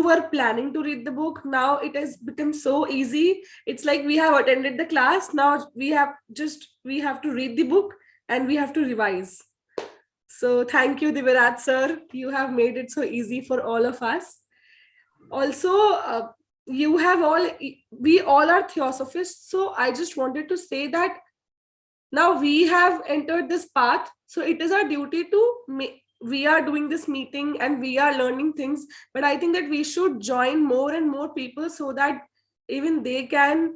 were planning to read the book, now it has become so easy. It's like we have attended the class, now we have to read the book and we have to revise. So thank you, DIVYARAJ sir, you have made it so easy for all of us. Also, we all are theosophists, so I just wanted to say that now we have entered this path, so it is our duty to we are doing this meeting and we are learning things, but I think that we should join more and more people so that even they can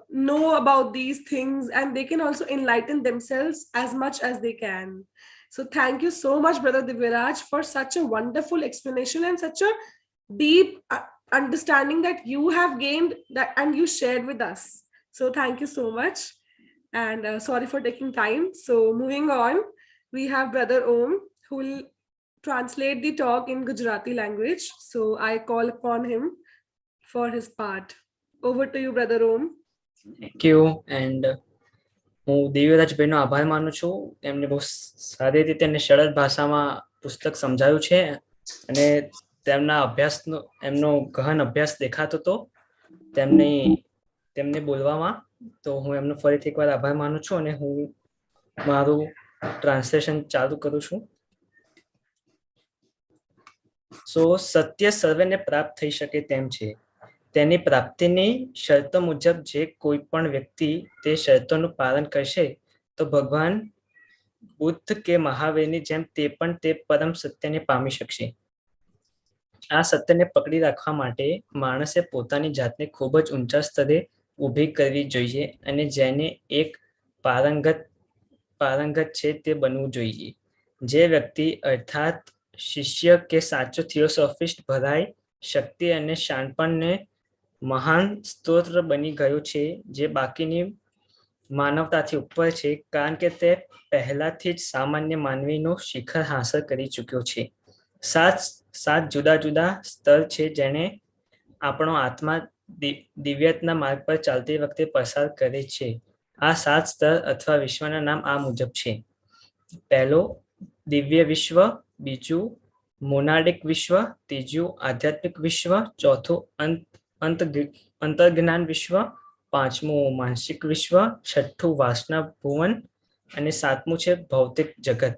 know about these things and they can also enlighten themselves as much as they can. So thank you so much, Brother DIVYARAJ, for such a wonderful explanation and such a deep understanding that you have gained that and you shared with us. So thank you so much, and sorry for taking time. So moving on, we have Brother Om, who will translate the talk in Gujarati language. So I call upon him for his part. Over to you, Brother Om. Thank you. And હું દિવ્યરાજભાઈનો આભાર માનું છું. એમને બહુ સારી રીતે અને સરળ ભાષામાં પુસ્તક સમજાવ્યું છે અને તેમના અભ્યાસનો એમનો ગહન અભ્યાસ દેખાતો હતો તેમને બોલવામાં. તો હું એમનો ફરીથી એકવાર આભાર માનું છું અને હું મારું ટ્રાન્સલેશન ચાલુ કરું છું. સો સત્ય સર્વેને પ્રાપ્ત થઈ શકે તેમ છે. તેની પ્રાપ્તિની શરતો મુજબ જે કોઈ પણ વ્યક્તિ તે શરતોનું પાલન કરશે તો ભગવાન બુદ્ધ કે મહાવીરની જેમ તે પણ તે પરમ સત્યને પામી શકશે. આ સત્યને પકડી રાખવા માટે માણસે પોતાની જાતને ખૂબ જ ઊંચા સ્તરે ઊભી કરવી જોઈએ અને જેને એક પારંગત છે તે બનવું જોઈએ. જે વ્યક્તિ અર્થાત શિષ્ય કે સાચો થિયોસોફિસ્ટ ભરાય શક્તિ અને શાણપણને મહાન સ્તોત્ર બની ગયો છે, જે બાકીની માનવતાથી ઉપર છે, કારણ કે તે પહેલાથી જ સામાન્ય માનવીનો શિખર હાંસલ કરી ચૂક્યો છે. સાત જુદા જુદા સ્તર છે જેને આપણો આત્મા દિવ્યતના માર્ગ પર ચાલતી વખતે પસાર કરે છે. આ 7 સ્તર અથવા વિશ્વના નામ આ મુજબ છે. પહેલો દિવ્ય વિશ્વ, બીજું મોનાડિક વિશ્વ, ત્રીજું આધ્યાત્મિક વિશ્વ, ચોથું અંતર્જ્ઞાન વિશ્વ, પાંચમું માનસિક વિશ્વ, છઠ્ઠું વાસના ભુવન અને સાતમું છે ભૌતિક જગત.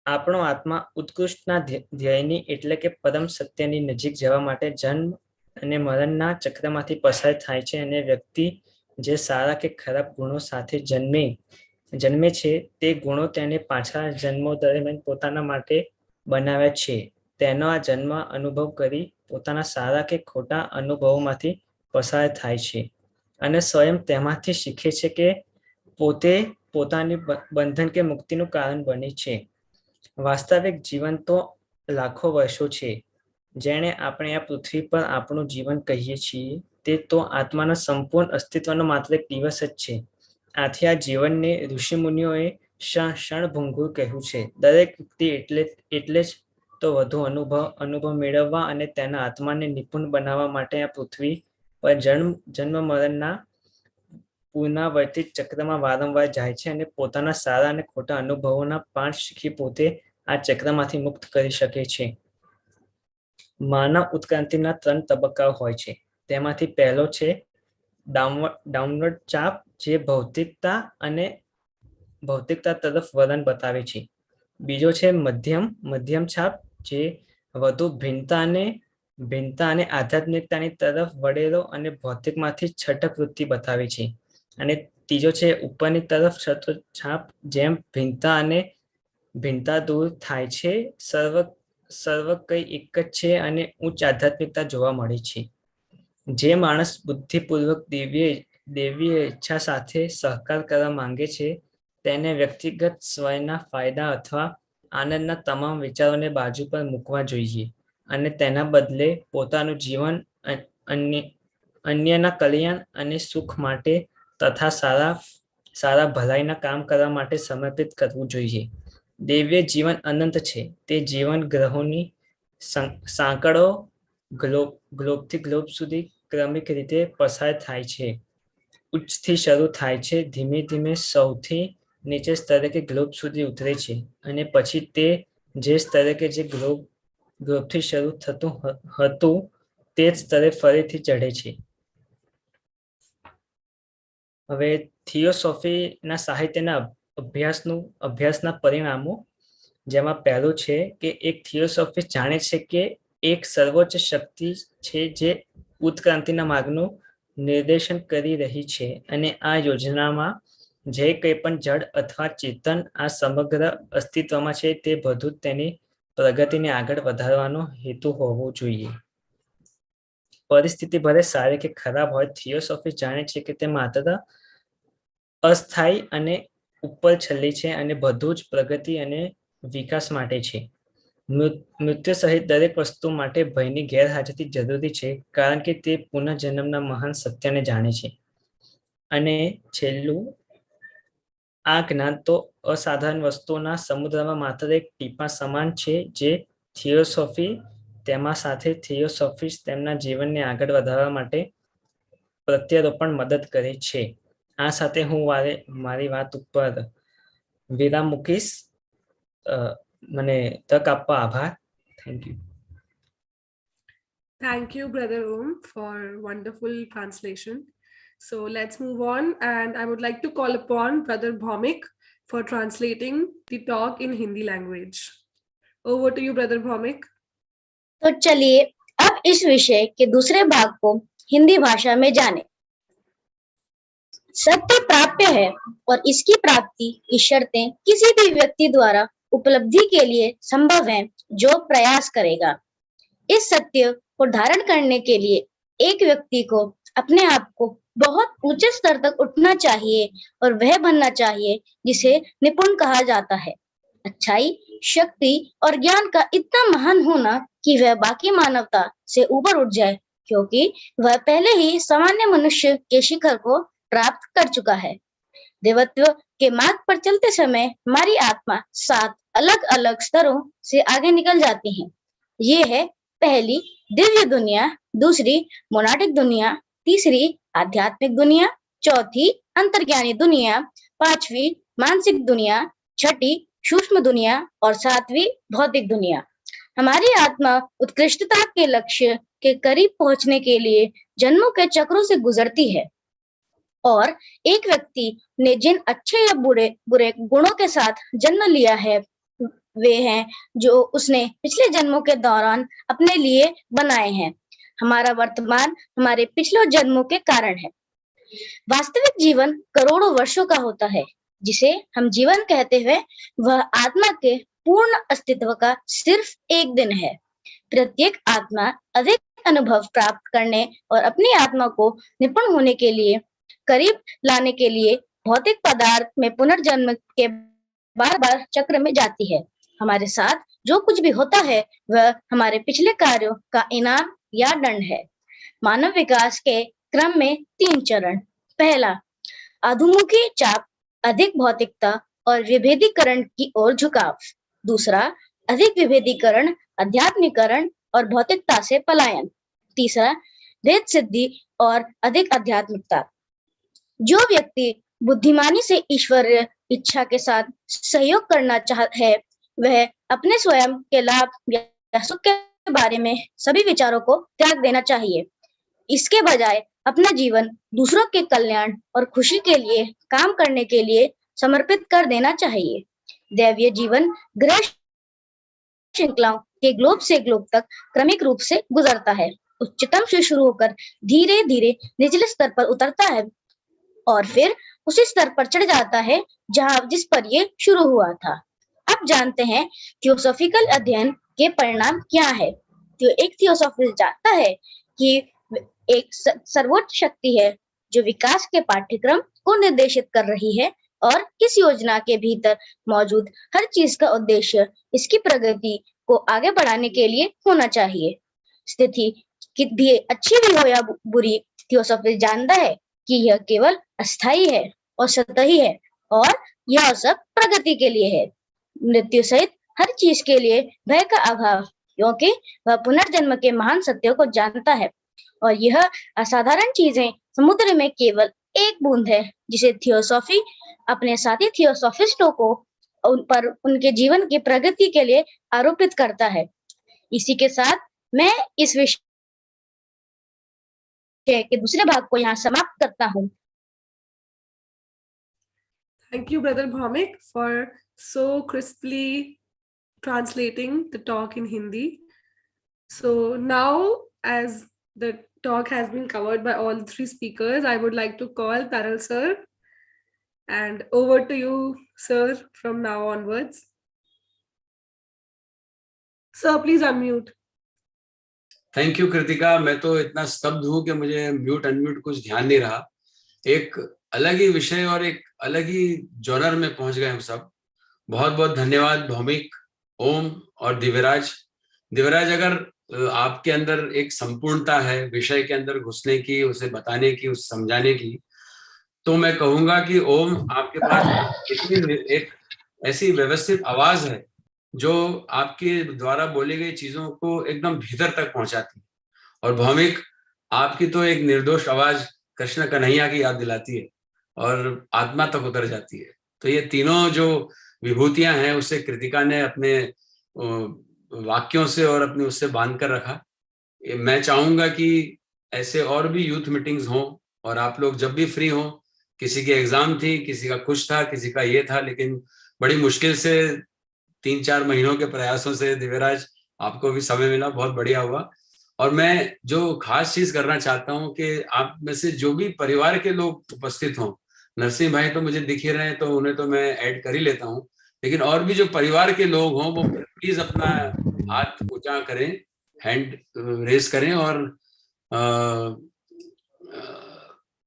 આપણો આત્મા ઉત્કૃષ્ટના ધ્યેયની એટલે કે પરમ સત્યની નજીક જવા માટે જન્મ અને મરણના ચક્રમાંથી પસાર થાય છે, અને વ્યક્તિ જે સારા કે ખરાબ ગુણો સાથે જન્મે છે તે ગુણો તેને પાછા જન્મો દરમિયાન પોતાના માટે બનાવ્યા છે. તેનો આ જન્મ અનુભવ કરી પોતાના સારા કે ખોટા અનુભવોમાંથી પસાર થાય છે અને સ્વયં તેમાંથી શીખે છે કે પોતે પોતાની બંધન કે મુક્તિનું કારણ બને છે. વાસ્તવિક જીવન તો લાખો વર્ષો છે. જેણે આપણે આ પૃથ્વી પર આપણું જીવન કહીએ છીએ તે તો આત્માના સંપૂર્ણ અસ્તિત્વનો માત્ર એક દિવસ જ છે. આથી આ જીવનને ઋષિમુનિઓએ ક્ષણભંગુર કહ્યું છે. દરેક વ્યક્તિ એટલે જ તો વધુ અનુભવ મેળવવા અને તેના આત્માને નિપુણ બનાવવા માટે આ પૃથ્વી પર જન્મ મરણના પુનરાવર્તિત ચક્રમાં વારંવાર જાય છે અને પોતાના સારા અને ખોટા અનુભવોના પાઠ શીખી પોતે આ ચક્રમાંથી મુક્ત કરી શકે છે. માનવ ઉત્ક્રાંતિના 3 તબક્કાઓ હોય છે. તેમાંથી પહેલો છે ડાઉનવર્ડ ચાપ, જે ભૌતિકતા તરફ વલણ બતાવે છે. બીજો છે મધ્યમ છાપ, જે વધુ ભિન્નતા અને આધ્યાત્મિકતાની તરફ વળેલો અને ભૌતિકમાંથી છટક વૃત્તિ બતાવે છે. અને ત્રીજો છે ઉપરની તરફ છાપ, જેમ ભિન્નતા દૂર થાય છે, સર્વ કંઈ એક જ છે અને ઉચ્ચ આધ્યાત્મિકતા જોવા મળે છે. જે માણસ બુદ્ધિપૂર્વક દૈવીય ઈચ્છા સાથે સહકાર કરવા માંગે છે તેને વ્યક્તિગત સ્વયના ફાયદા અથવા આનંદના તમામ વિચારોને બાજુ પર મૂકવા જોઈએ અને તેના બદલે પોતાનું જીવન અન્યના કલ્યાણ અને સુખ માટે તથા સારા ભલાઈના કામ કરવા માટે સમર્પિત કરવું જોઈએ. દૈવીય જીવન અનંત છે. તે જીવન ગ્રહોની સાંકળો ગ્લોબથી ગ્લોબ સુધી ક્રમિક રીતે પસાર થાય છે. ઉચ્ચથી શરૂ થાય છે, ધીમે ધીમે સૌથી નીચે સ્તરે કે ગ્લોબ સુધી ઉતરે છે અને પછી તે જે સ્તરે કે જે ગ્લોબથી શરૂ થતું હતું તે જ સ્તરે ફરીથી ચઢે છે. હવે થિયોસોફીના સાહિત્યના અભ્યાસના પરિણામો, જેમાં પહેલું છે કે એક થિયોસોફી જાણે છે કે એક સર્વોચ્ચ શક્તિ છે જે ઉત્ક્રાંતિના માર્ગનું નિર્દેશન કરી રહી છે અને આ યોજનામાં જે કંઈ પણ જડ અથવા ચેતન આ સમગ્ર અસ્તિત્વમાં છે તે બધું તેની પ્રગતિને આગળ વધારવાનો હેતુ હોવો જોઈએ. પરિસ્થિતિ ભલે સારી કે ખરાબ હોય, થિયોસોફી જાણે છે કે તે માત્ર અસ્થાયી અને ઉપર છેલ્લી છે અને બધું જ પ્રગતિ અને વિકાસ માટે છે. મૃત્યુ સહિત દરેક વસ્તુ માટે ભયની ગેરહાજરી જરૂરી છે, કારણ કે તે પુનઃજન્મના મહાન સત્યને જાણે છે. અને છેલ્લું, આ જ્ઞાન તો અસાધારણ વસ્તુઓના સમુદ્રમાં માત્ર એક ટીપા સમાન છે જે થિયોસોફી તેમાં સાથે થિયોસોફિસ્ટ તેમના જીવનને આગળ વધારવા માટે પ્રત્યારોપણ મદદ કરે છે. આ સાથે હું મારી વાત ઉપર વિરામ મૂકીશ. મને તક આપવા આભાર. Thank you. Thank you, Brother Om, for wonderful translation. So let's move on, and I would like to call upon Brother BHAUMIK for translating the talk in Hindi language. Over to you, Brother BHAUMIK. तो चलिए अब इस विषय के दूसरे भाग को हिंदी भाषा में जानें। सत्य प्राप्य है और इसकी प्राप्ति की शर्तें किसी भी व्यक्ति द्वारा उपलब्धि के लिए संभव हैं जो प्रयास करेगा। इस सत्य को धारण करने के लिए एक व्यक्ति को अपने आप को बहुत ऊंचे स्तर तक उठना चाहिए और वह बनना चाहिए जिसे निपुण कहा जाता है। अच्छाई, शक्ति और ज्ञान का इतना महान होना कि वह बाकी मानवता से ऊपर उठ जाए, क्योंकि वह पहले ही सामान्य मनुष्य के शिखर को प्राप्त कर चुका है। देवत्व के मार्ग पर चलते समय हमारी आत्मा 7 अलग अलग स्तरों से आगे निकल जाती है। ये है पहली दिव्य दुनिया, दूसरी मोनाटिक दुनिया, तीसरी आध्यात्मिक दुनिया, चौथी अंतर्ज्ञानी दुनिया, पांचवी मानसिक दुनिया, छठी सूक्ष्म दुनिया और सातवीं भौतिक दुनिया। हमारी आत्मा उत्कृष्टता के लक्ष्य के करीब पहुंचने के लिए जन्मों के चक्रों से गुजरती है और एक व्यक्ति ने जिन अच्छे या बुरे गुणों के साथ जन्म लिया है वे हैं जो उसने पिछले जन्मों के दौरान अपने लिए बनाए हैं। हमारा वर्तमान हमारे पिछले जन्मों के कारण है। वास्तविक जीवन करोड़ों वर्षों का होता है। जिसे हम जीवन कहते हैं वह आत्मा के पूर्ण अस्तित्व का सिर्फ एक दिन है। प्रत्येक आत्मा अधिक अनुभव प्राप्त करने और अपनी आत्मा को निपुण होने के लिए करीब लाने के लिए भौतिक पदार्थ में पुनर्जन्म के बार बार चक्र में जाती है। हमारे साथ जो कुछ भी होता है वह हमारे पिछले कार्यों का इनाम या दंड है। मानव विकास के क्रम में 3 चरण। पहला, अधोमुखी चाप, अधिक भौतिकता और विभेदीकरण की ओर झुकाव। दूसरा, अधिक विभेदीकरण, अध्यात्मीकरण और भौतिकता से पलायन। तीसरा, भेद सिद्धि और अधिक आध्यात्मिकता। जो व्यक्ति बुद्धिमानी से ईश्वरीय इच्छा के साथ सहयोग करना चाहता है वह अपने स्वयं के लाभ या सुख के बारे में सभी विचारों को त्याग देना चाहिए। इसके बजाय अपना जीवन दूसरों के कल्याण और खुशी के लिए काम करने के लिए समर्पित कर देना चाहिए। दैवीय जीवन ग्रह श्रृंखलाओं के ग्लोब से ग्लोब तक क्रमिक रूप से गुजरता है। उच्चतम से शुरू होकर धीरे धीरे निचले स्तर पर उतरता है और फिर उसी स्तर पर चढ़ जाता है जहां जिस पर ये शुरू हुआ था। अब जानते हैं थियोसॉफिकल अध्ययन के परिणाम क्या है। तो एक थियोसॉफिस्ट जानता है कि एक सर्वोच्च शक्ति है जो विकास के पाठ्यक्रम को निर्देशित कर रही है और इस योजना के भीतर मौजूद हर चीज का उद्देश्य इसकी प्रगति को आगे बढ़ाने के लिए होना चाहिए। स्थिति भी अच्छी भी हो या बुरी, थियोसॉफिस्ट जानता है कि यह केवल अस्थायी है और सतही है और यह सब प्रगति के लिए है। मृत्यु सहित हर चीज के लिए भय का अभाव, क्योंकि वह पुनर्जन्म के महान सत्यों को जानता है और यह असाधारण चीजें समुद्र में केवल एक बूंद है जिसे थियोसॉफी अपने साथी थियोसॉफिस्टों को उन पर उनके जीवन की प्रगति के लिए आरोपित करता है। इसी के साथ मैं इस विषय के दूसरे भाग को यहाँ समाप्त करता हूँ। Thank you, Brother Bhaumik, for so crisply translating the talk in Hindi. So now, as the talk has been covered by all 3 speakers, I would like to call Taral sir. And over to you, sir, from now onwards. Sir, please unmute. Thank you Kritika. मैं तो इतना स्तब्ध हूँ कि मुझे mute unmute कुछ ध्यान नहीं रहा। एक अलग ही विषय और एक अलग ही जॉनर में पहुंच गए हम सब। बहुत बहुत धन्यवाद भौमिक, ओम और दिव्यराज। दिव्यराज, अगर आपके अंदर एक संपूर्णता है विषय के अंदर घुसने की, उसे बताने की, उसे समझाने की, तो मैं कहूंगा कि ओम, आपके पास इतनी एक ऐसी व्यवस्थित आवाज है जो आपके द्वारा बोली गई चीजों को एकदम भीतर तक पहुंचाती है। और भौमिक, आपकी तो एक निर्दोष आवाज कृष्ण कन्हैया की याद दिलाती है और आत्मा तक उतर जाती है। तो ये तीनों जो विभूतियां हैं उसे कृतिका ने अपने वाक्यों से और अपने उससे बांध कर रखा। मैं चाहूंगा कि ऐसे और भी यूथ मीटिंग्स हों और आप लोग जब भी फ्री हो, किसी की एग्जाम थी, किसी का कुछ था, किसी का ये था, लेकिन बड़ी मुश्किल से 3-4 महीनों के प्रयासों से दिव्यराज आपको भी समय मिला, बहुत बढ़िया हुआ। और मैं जो खास चीज करना चाहता हूँ कि आप में से जो भी परिवार के लोग उपस्थित हों, नरसिंह भाई तो मुझे दिख ही रहे हैं तो उन्हें तो मैं ऐड कर ही लेता हूँ, लेकिन और भी जो परिवार के लोग हों वो प्लीज अपना हाथ ऊंचा करें, हैंड रेस करें और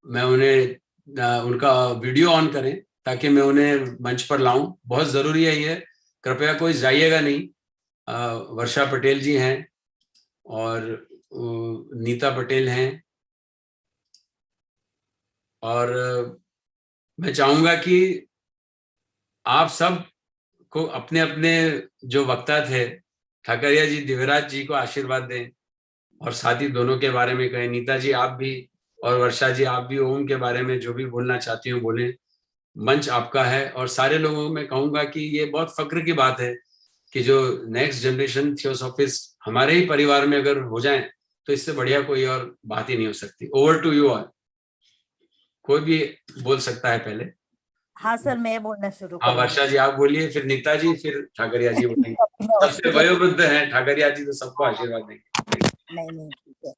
मैं उन्हें उनका वीडियो ऑन करें ताकि मैं उन्हें मंच पर लाऊं। बहुत जरूरी है ये, कृपया कोई जाइएगा नहीं। वर्षा पटेल जी हैं और नीता पटेल हैं और मैं चाहूंगा कि आप सब को अपने अपने जो वक्ता थे, ठाकरिया जी, दिव्यराज जी को आशीर्वाद दें और साथ ही दोनों के बारे में कहें। नीता जी आप भी और वर्षा जी आप भी ओम के बारे में जो भी बोलना चाहती हो बोलें, मंच आपका है। और सारे लोगों में कहूंगा कि ये बहुत फक्र की बात है कि जो नेक्स्ट जनरेशन थियोसॉफिस्ट हमारे ही परिवार में अगर हो जाएं तो इससे बढ़िया कोई और बात ही नहीं हो सकती। Over to you all. कोई भी बोल सकता है पहले। हाँ सर, मैं बोलना शुरू हाँ करूंगी। वर्षा जी आप बोलिए, फिर नीता जी, फिर ठाकरिया जी बोलेंगे। सबसे वयोवृद्ध हैं ठाकरिया जी, तो सबको आशीर्वाद देंगे। नहीं ठीक है।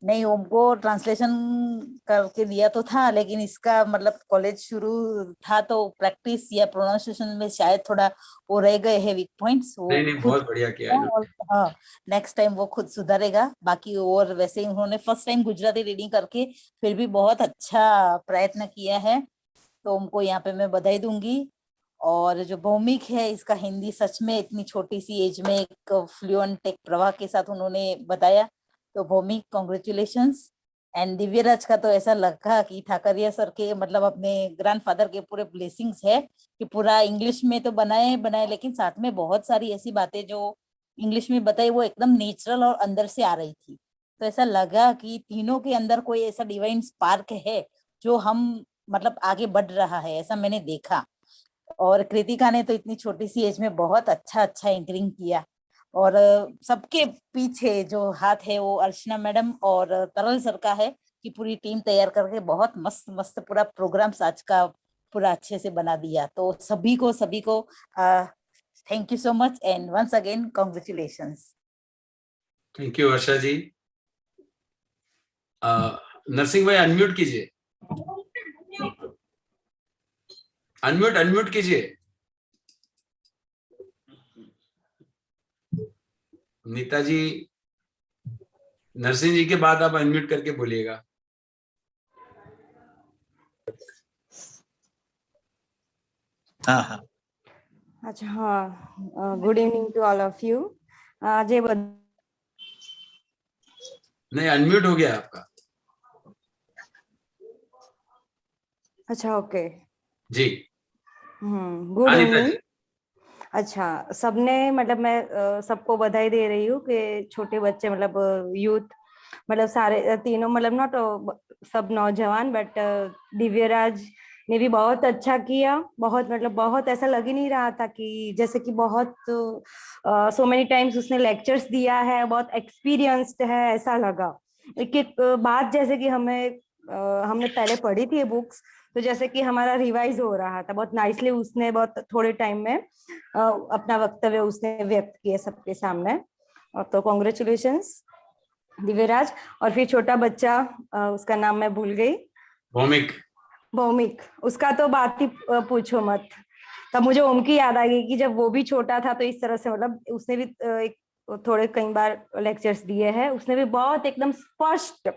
नहीं, उनको ट्रांसलेशन करके दिया तो था, लेकिन इसका मतलब कॉलेज शुरू था तो प्रैक्टिस या प्रोनाउंसिएशन में शायद थोड़ा वो रह गए हैं वीक पॉइंट्स। वो नहीं बहुत बढ़िया किया है। और हाँ, नेक्स्ट टाइम वो खुद सुधारेगा। बाकी और वैसे उन्होंने फर्स्ट टाइम गुजराती रीडिंग करके फिर भी बहुत अच्छा प्रयत्न किया है, तो उनको यहाँ पे मैं बधाई दूंगी। और जो भौमिक है, इसका हिंदी सच में इतनी छोटी सी एज में एक फ्लुएंट एक प्रवाह के साथ उन्होंने बताया, तो भौमिक कॉन्ग्रेचुलेशंस। एंड दिव्यराज का तो ऐसा लगा कि ठाकरिया सर के मतलब अपने ग्रैंडफादर के पूरे ब्लेसिंग्स है कि पूरा इंग्लिश में तो बनाए, लेकिन साथ में बहुत सारी ऐसी बातें जो इंग्लिश में बताई वो एकदम नेचुरल और अंदर से आ रही थी। तो ऐसा लगा कि तीनों के अंदर कोई ऐसा डिवाइन स्पार्क है जो हम मतलब आगे बढ़ रहा है, ऐसा मैंने देखा। और कृतिका ने तो इतनी छोटी सी एज में बहुत अच्छा एंकरिंग किया। और सबके पीछे जो हाथ है वो अर्चना मैडम और तरल सर का है कि पूरी टीम तैयार करके बहुत मस्त पूरा प्रोग्राम्स आज का पूरा अच्छे से बना दिया। तो सभी को thank you so much and once again congratulations. Thank you Varsha ji. Narsinh bhai unmute कीजिए, अनम्यूट कीजिए। नीता जी, नरसिंह जी के बाद आप अनम्यूट करके बोलिएगा। हाँ। अच्छा हाँ, good evening to all of you. Jai नहीं अनम्यूट हो गया आपका। अच्छा ओके जी। Good evening. अच्छा, सबने मतलब मैं सबको बधाई दे रही हूँ कि छोटे बच्चे मतलब यूथ मतलब सारे तीनों मतलब नॉट सब नौजवान, बट दिव्यराज ने भी बहुत अच्छा किया। बहुत मतलब बहुत ऐसा लग ही नहीं रहा था कि जैसे कि बहुत सो मेनी टाइम्स उसने लेक्चर्स दिया है, बहुत एक्सपीरियंस्ड है ऐसा लगा। एक बात जैसे कि हमने पहले पढ़ी थी ये बुक्स, तो जैसे कि हमारा रिवाइज हो रहा था बहुत नाइसली। उसने बहुत थोड़े टाइम में अपना वक्तव्य उसने व्यक्त किया सबके सामने। तो कॉन्ग्रेचुलेशंस दिव्यराज। और फिर छोटा बच्चा, उसका नाम मैं भूल गई, भौमिक, उसका तो बात ही पूछो मत। तब मुझे ओम की याद आ गई कि जब वो भी छोटा था तो इस तरह से मतलब उसने भी एक थोड़े कई बार लेक्चर्स दिए हैं। उसने भी बहुत एकदम स्पष्ट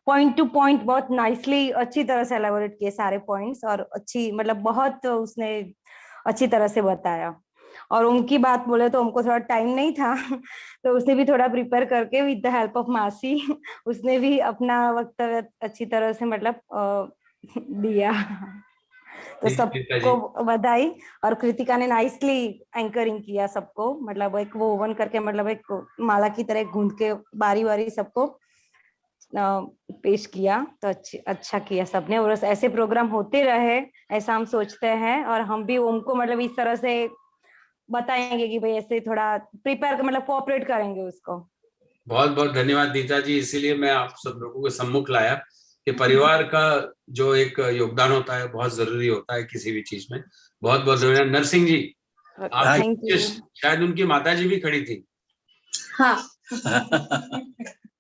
पॉइंट टू पॉइंट बहुत नाइसली अच्छी तरह से एलेबोरेट किए सारे पॉइंट्स, और अच्छी मतलब बहुत उसने अच्छी तरह से बताया। और उनकी बात बोले तो उनको थोड़ा टाइम नहीं था तो उसने भी थोड़ा प्रिपेयर करके विद द हेल्प ऑफ मासी उसने भी अपना वक्तव्य अच्छी तरह से मतलब दिया। तो सबको बधाई। और कृतिका ने नाइसली एंकरिंग किया सबको, मतलब एक वो ओवन करके मतलब एक माला की तरह गूंथ के बारी बारी सबको पेश किया। तो अच्छा किया सबने, और ऐसे प्रोग्राम होते रहे ऐसा हम सोचते हैं। और हम भी उनको मतलब इस तरह से बताएंगे कि भाई ऐसे थोड़ा प्रिपेयर मतलब कोऑपरेट करेंगे उसको। बहुत बहुत धन्यवाद नीता जी। इसीलिए मैं आप सब लोगों के सम्मुख लाया कि परिवार का जो एक योगदान होता है बहुत जरूरी होता है किसी भी चीज में। बहुत बहुत धन्यवाद। नरसिंह जी, आप शायद उनकी माता जी भी खड़ी थी। हाँ।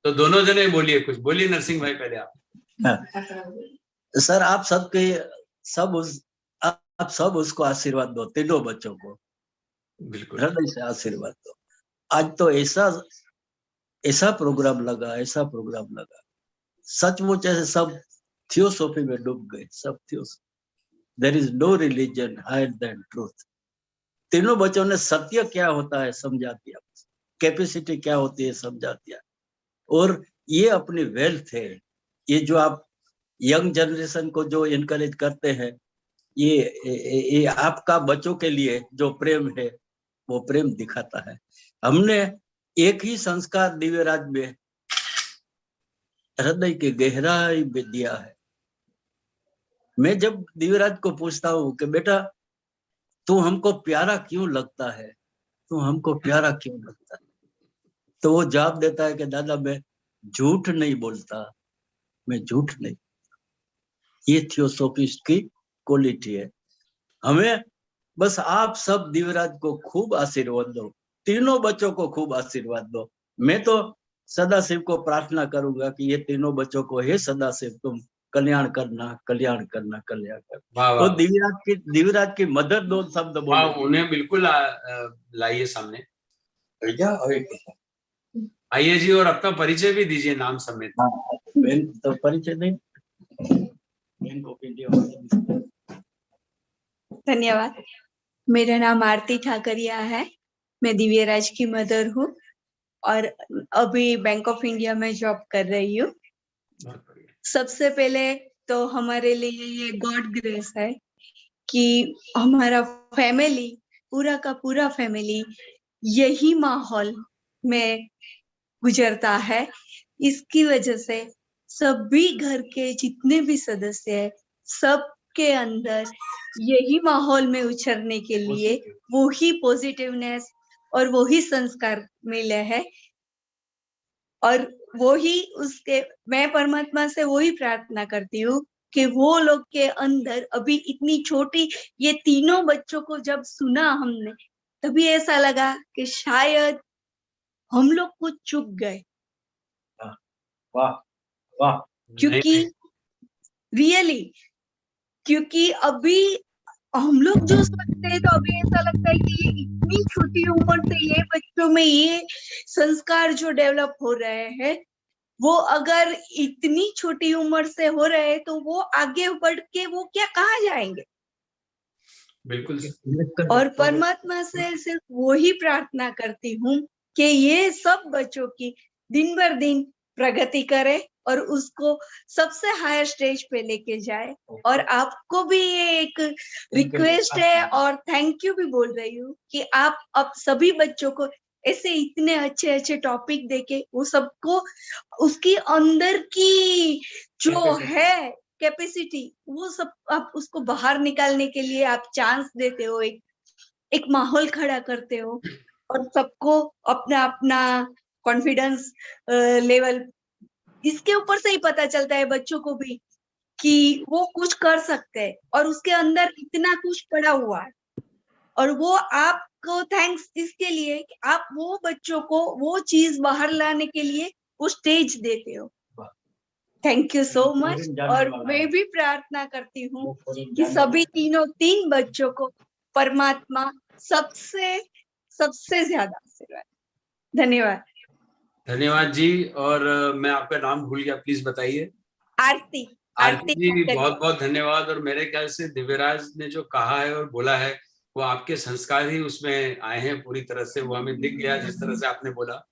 तो दोनों जने बोलिए, कुछ बोलिए नरसिंह भाई पहले आप। सर आप सब उसको आशीर्वाद दो, तीनों बच्चों को बिल्कुल हृदय से आशीर्वाद दो। आज तो ऐसा प्रोग्राम लगा सचमुच ऐसे सब थियोसॉफी में डूब गए, सब theosophy. There is no religion higher than truth. तीनों बच्चों ने सत्य क्या होता है समझा दिया, कैपेसिटी क्या होती है समझा दिया। और ये अपनी वेल्थ है, ये जो आप यंग जनरेशन को जो इनकरेज करते हैं, ये आपका बच्चों के लिए जो प्रेम है वो प्रेम दिखाता है। हमने एक ही संस्कार दिव्यराज में हृदय के गहराई में दिया है। मैं जब दिव्यराज को पूछता हूँ कि बेटा तू हमको प्यारा क्यों लगता है, तू हमको प्यारा क्यों लगता है, तो वो जवाब देता है कि दादा मैं झूठ नहीं बोलता, मैं झूठ नहीं। ये थियोसॉफिस्ट की क्वालिटी है। हमें बस आप सब दिव्यराज को खूब आशीर्वाद दो, तीनों बच्चों को खूब आशीर्वाद दो। मैं तो सदाशिव को प्रार्थना करूंगा कि ये तीनों बच्चों को हे सदाशिव तुम कल्याण करना, कल्याण करना, कल्याण करना। वाह तो वाह दिव्यराज की मदर दो शब्द वाह, बोलो। उन्हें बिल्कुल लाइए सामने। आइए जी, और अपना परिचय भी दीजिए नाम समेत। बहन तो परिचय नहीं। धन्यवाद। मेरा नाम आरती ठाकरिया है। मैं दिव्यराज की मदर हूँ और अभी बैंक ऑफ इंडिया में जॉब कर रही हूँ। सबसे पहले तो हमारे लिए ये गॉड ग्रेस है कि हमारा फैमिली, पूरा का पूरा फैमिली यही माहौल में गुजरता है। इसकी वजह से सभी घर के जितने भी सदस्य हैं, सबके अंदर यही माहौल में उछरने के लिए वो ही पॉजिटिवनेस और वो ही संस्कार मिले हैं। और वो ही उसके, मैं परमात्मा से वो ही प्रार्थना करती हूँ कि वो लोग के अंदर अभी इतनी छोटी, ये तीनों बच्चों को जब सुना हमने तभी ऐसा लगा कि शायद हम लोग कुछ चूक गए। वाह वाह। क्योंकि रियली, क्योंकि अभी हम लोग जो सोचते हैं तो अभी ऐसा लगता है कि ये इतनी छोटी उम्र से ये बच्चों में ये संस्कार जो डेवलप हो रहे हैं, वो अगर इतनी छोटी उम्र से हो रहे हैं तो वो आगे बढ़ के वो क्या कहाँ जाएंगे। बिल्कुल। और परमात्मा से सिर्फ वो ही प्रार्थना करती हूँ कि ये सब बच्चों की दिन भर दिन प्रगति करे और उसको सबसे हायर स्टेज पे लेके जाए। और आपको भी ये एक रिक्वेस्ट है और थैंक यू भी बोल रही हूँ कि आप अब सभी बच्चों को ऐसे इतने अच्छे अच्छे टॉपिक देके वो सबको उसकी अंदर की जो है कैपेसिटी, वो सब आप उसको बाहर निकालने के लिए आप चांस देते हो, एक माहौल खड़ा करते हो और सबको अपना अपना कॉन्फिडेंस लेवल, इसके ऊपर से ही पता चलता है बच्चों को भी कि वो कुछ कर सकते हैं और उसके अंदर इतना कुछ पड़ा हुआ है। और वो आपको थैंक्स इसके लिए कि आप वो बच्चों को वो चीज बाहर लाने के लिए वो स्टेज देते हो। Thank you so much. और मैं भी प्रार्थना करती हूँ कि सभी तीन बच्चों को परमात्मा सबसे सबसे ज्यादा आशीर्वाद। धन्यवाद। धन्यवाद जी। और मैं आपका नाम भूल गया, प्लीज बताइए। आरती। आरती जी, बहुत बहुत धन्यवाद। और मेरे ख्याल से दिव्यराज ने जो कहा है और बोला है वो आपके संस्कार ही उसमें आए हैं पूरी तरह से, वो हमें दिख गया जिस तरह से आपने बोला।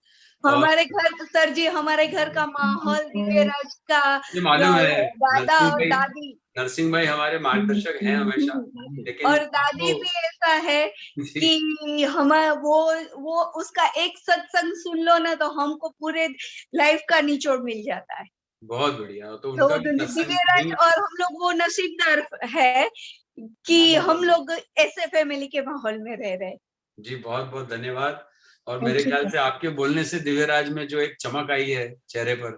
हमारे घर सर जी, हमारे घर का माहौल दिव्यराज का, मालूम है, दादा और दादी, नरसिंह भाई हमारे मार्गदर्शक हैं हमेशा। लेकिन और दादी भी ऐसा है कि हम वो उसका एक सत्संग सुन लो ना तो हमको पूरे लाइफ का निचोड़ मिल जाता है। बहुत बढ़िया। तो उनका दिव्यराज और हम लोग वो नसीबदार है कि हम लोग ऐसे फैमिली के माहौल में रह रहे। जी बहुत बहुत धन्यवाद। और मेरे ख्याल से आपके बोलने से दिव्यराज में जो एक चमक आई है चेहरे पर,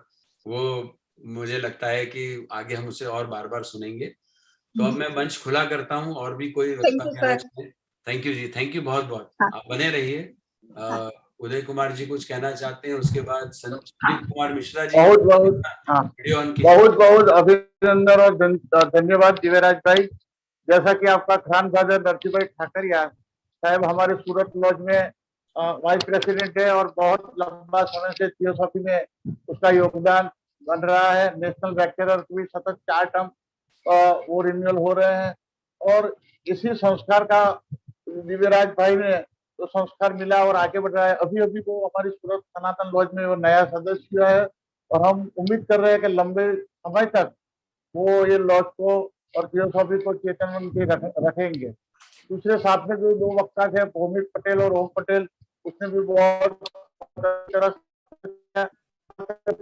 वो मुझे लगता है कि आगे हम उसे और बार बार सुनेंगे। तो अब मैं मंच खुला करता हूँ और भी कोई वक्ता कहना चाहे। Thank you ji, thank you बहुत बहुत। आप बने रहिए। उदय कुमार जी कुछ कहना चाहते हैं, उसके बाद संजीव कुमार मिश्रा जी। बहुत बहुत अभिनंदन और धन्यवाद दिव्यराज भाई। जैसा कि आपका ग्रैंडफादर नरसिंह भाई ठाकरिया साहब हमारे सूरत लॉज में वाइस प्रेसिडेंट है और बहुत लंबा समय से थियोसॉफी में उसका योगदान बन रहा है। नेशनल लेक्चरर भी सतत 4 टर्म वो रिन्यूअल हो रहे हैं और इसी संस्कार का दिव्यराज भाई ने तो संस्कार मिला और आगे बढ़ रहा है। अभी अभी वो हमारी सूरत सनातन लॉज में वो नया सदस्य है और हम उम्मीद कर रहे हैं कि लंबे समय तक वो ये लॉज को और थियोसॉफी को चेतन के रखेंगे। दूसरे साथ में जो 2 वक्ता थे, भौमिक पटेल और ओम पटेल, उसने भी बहुत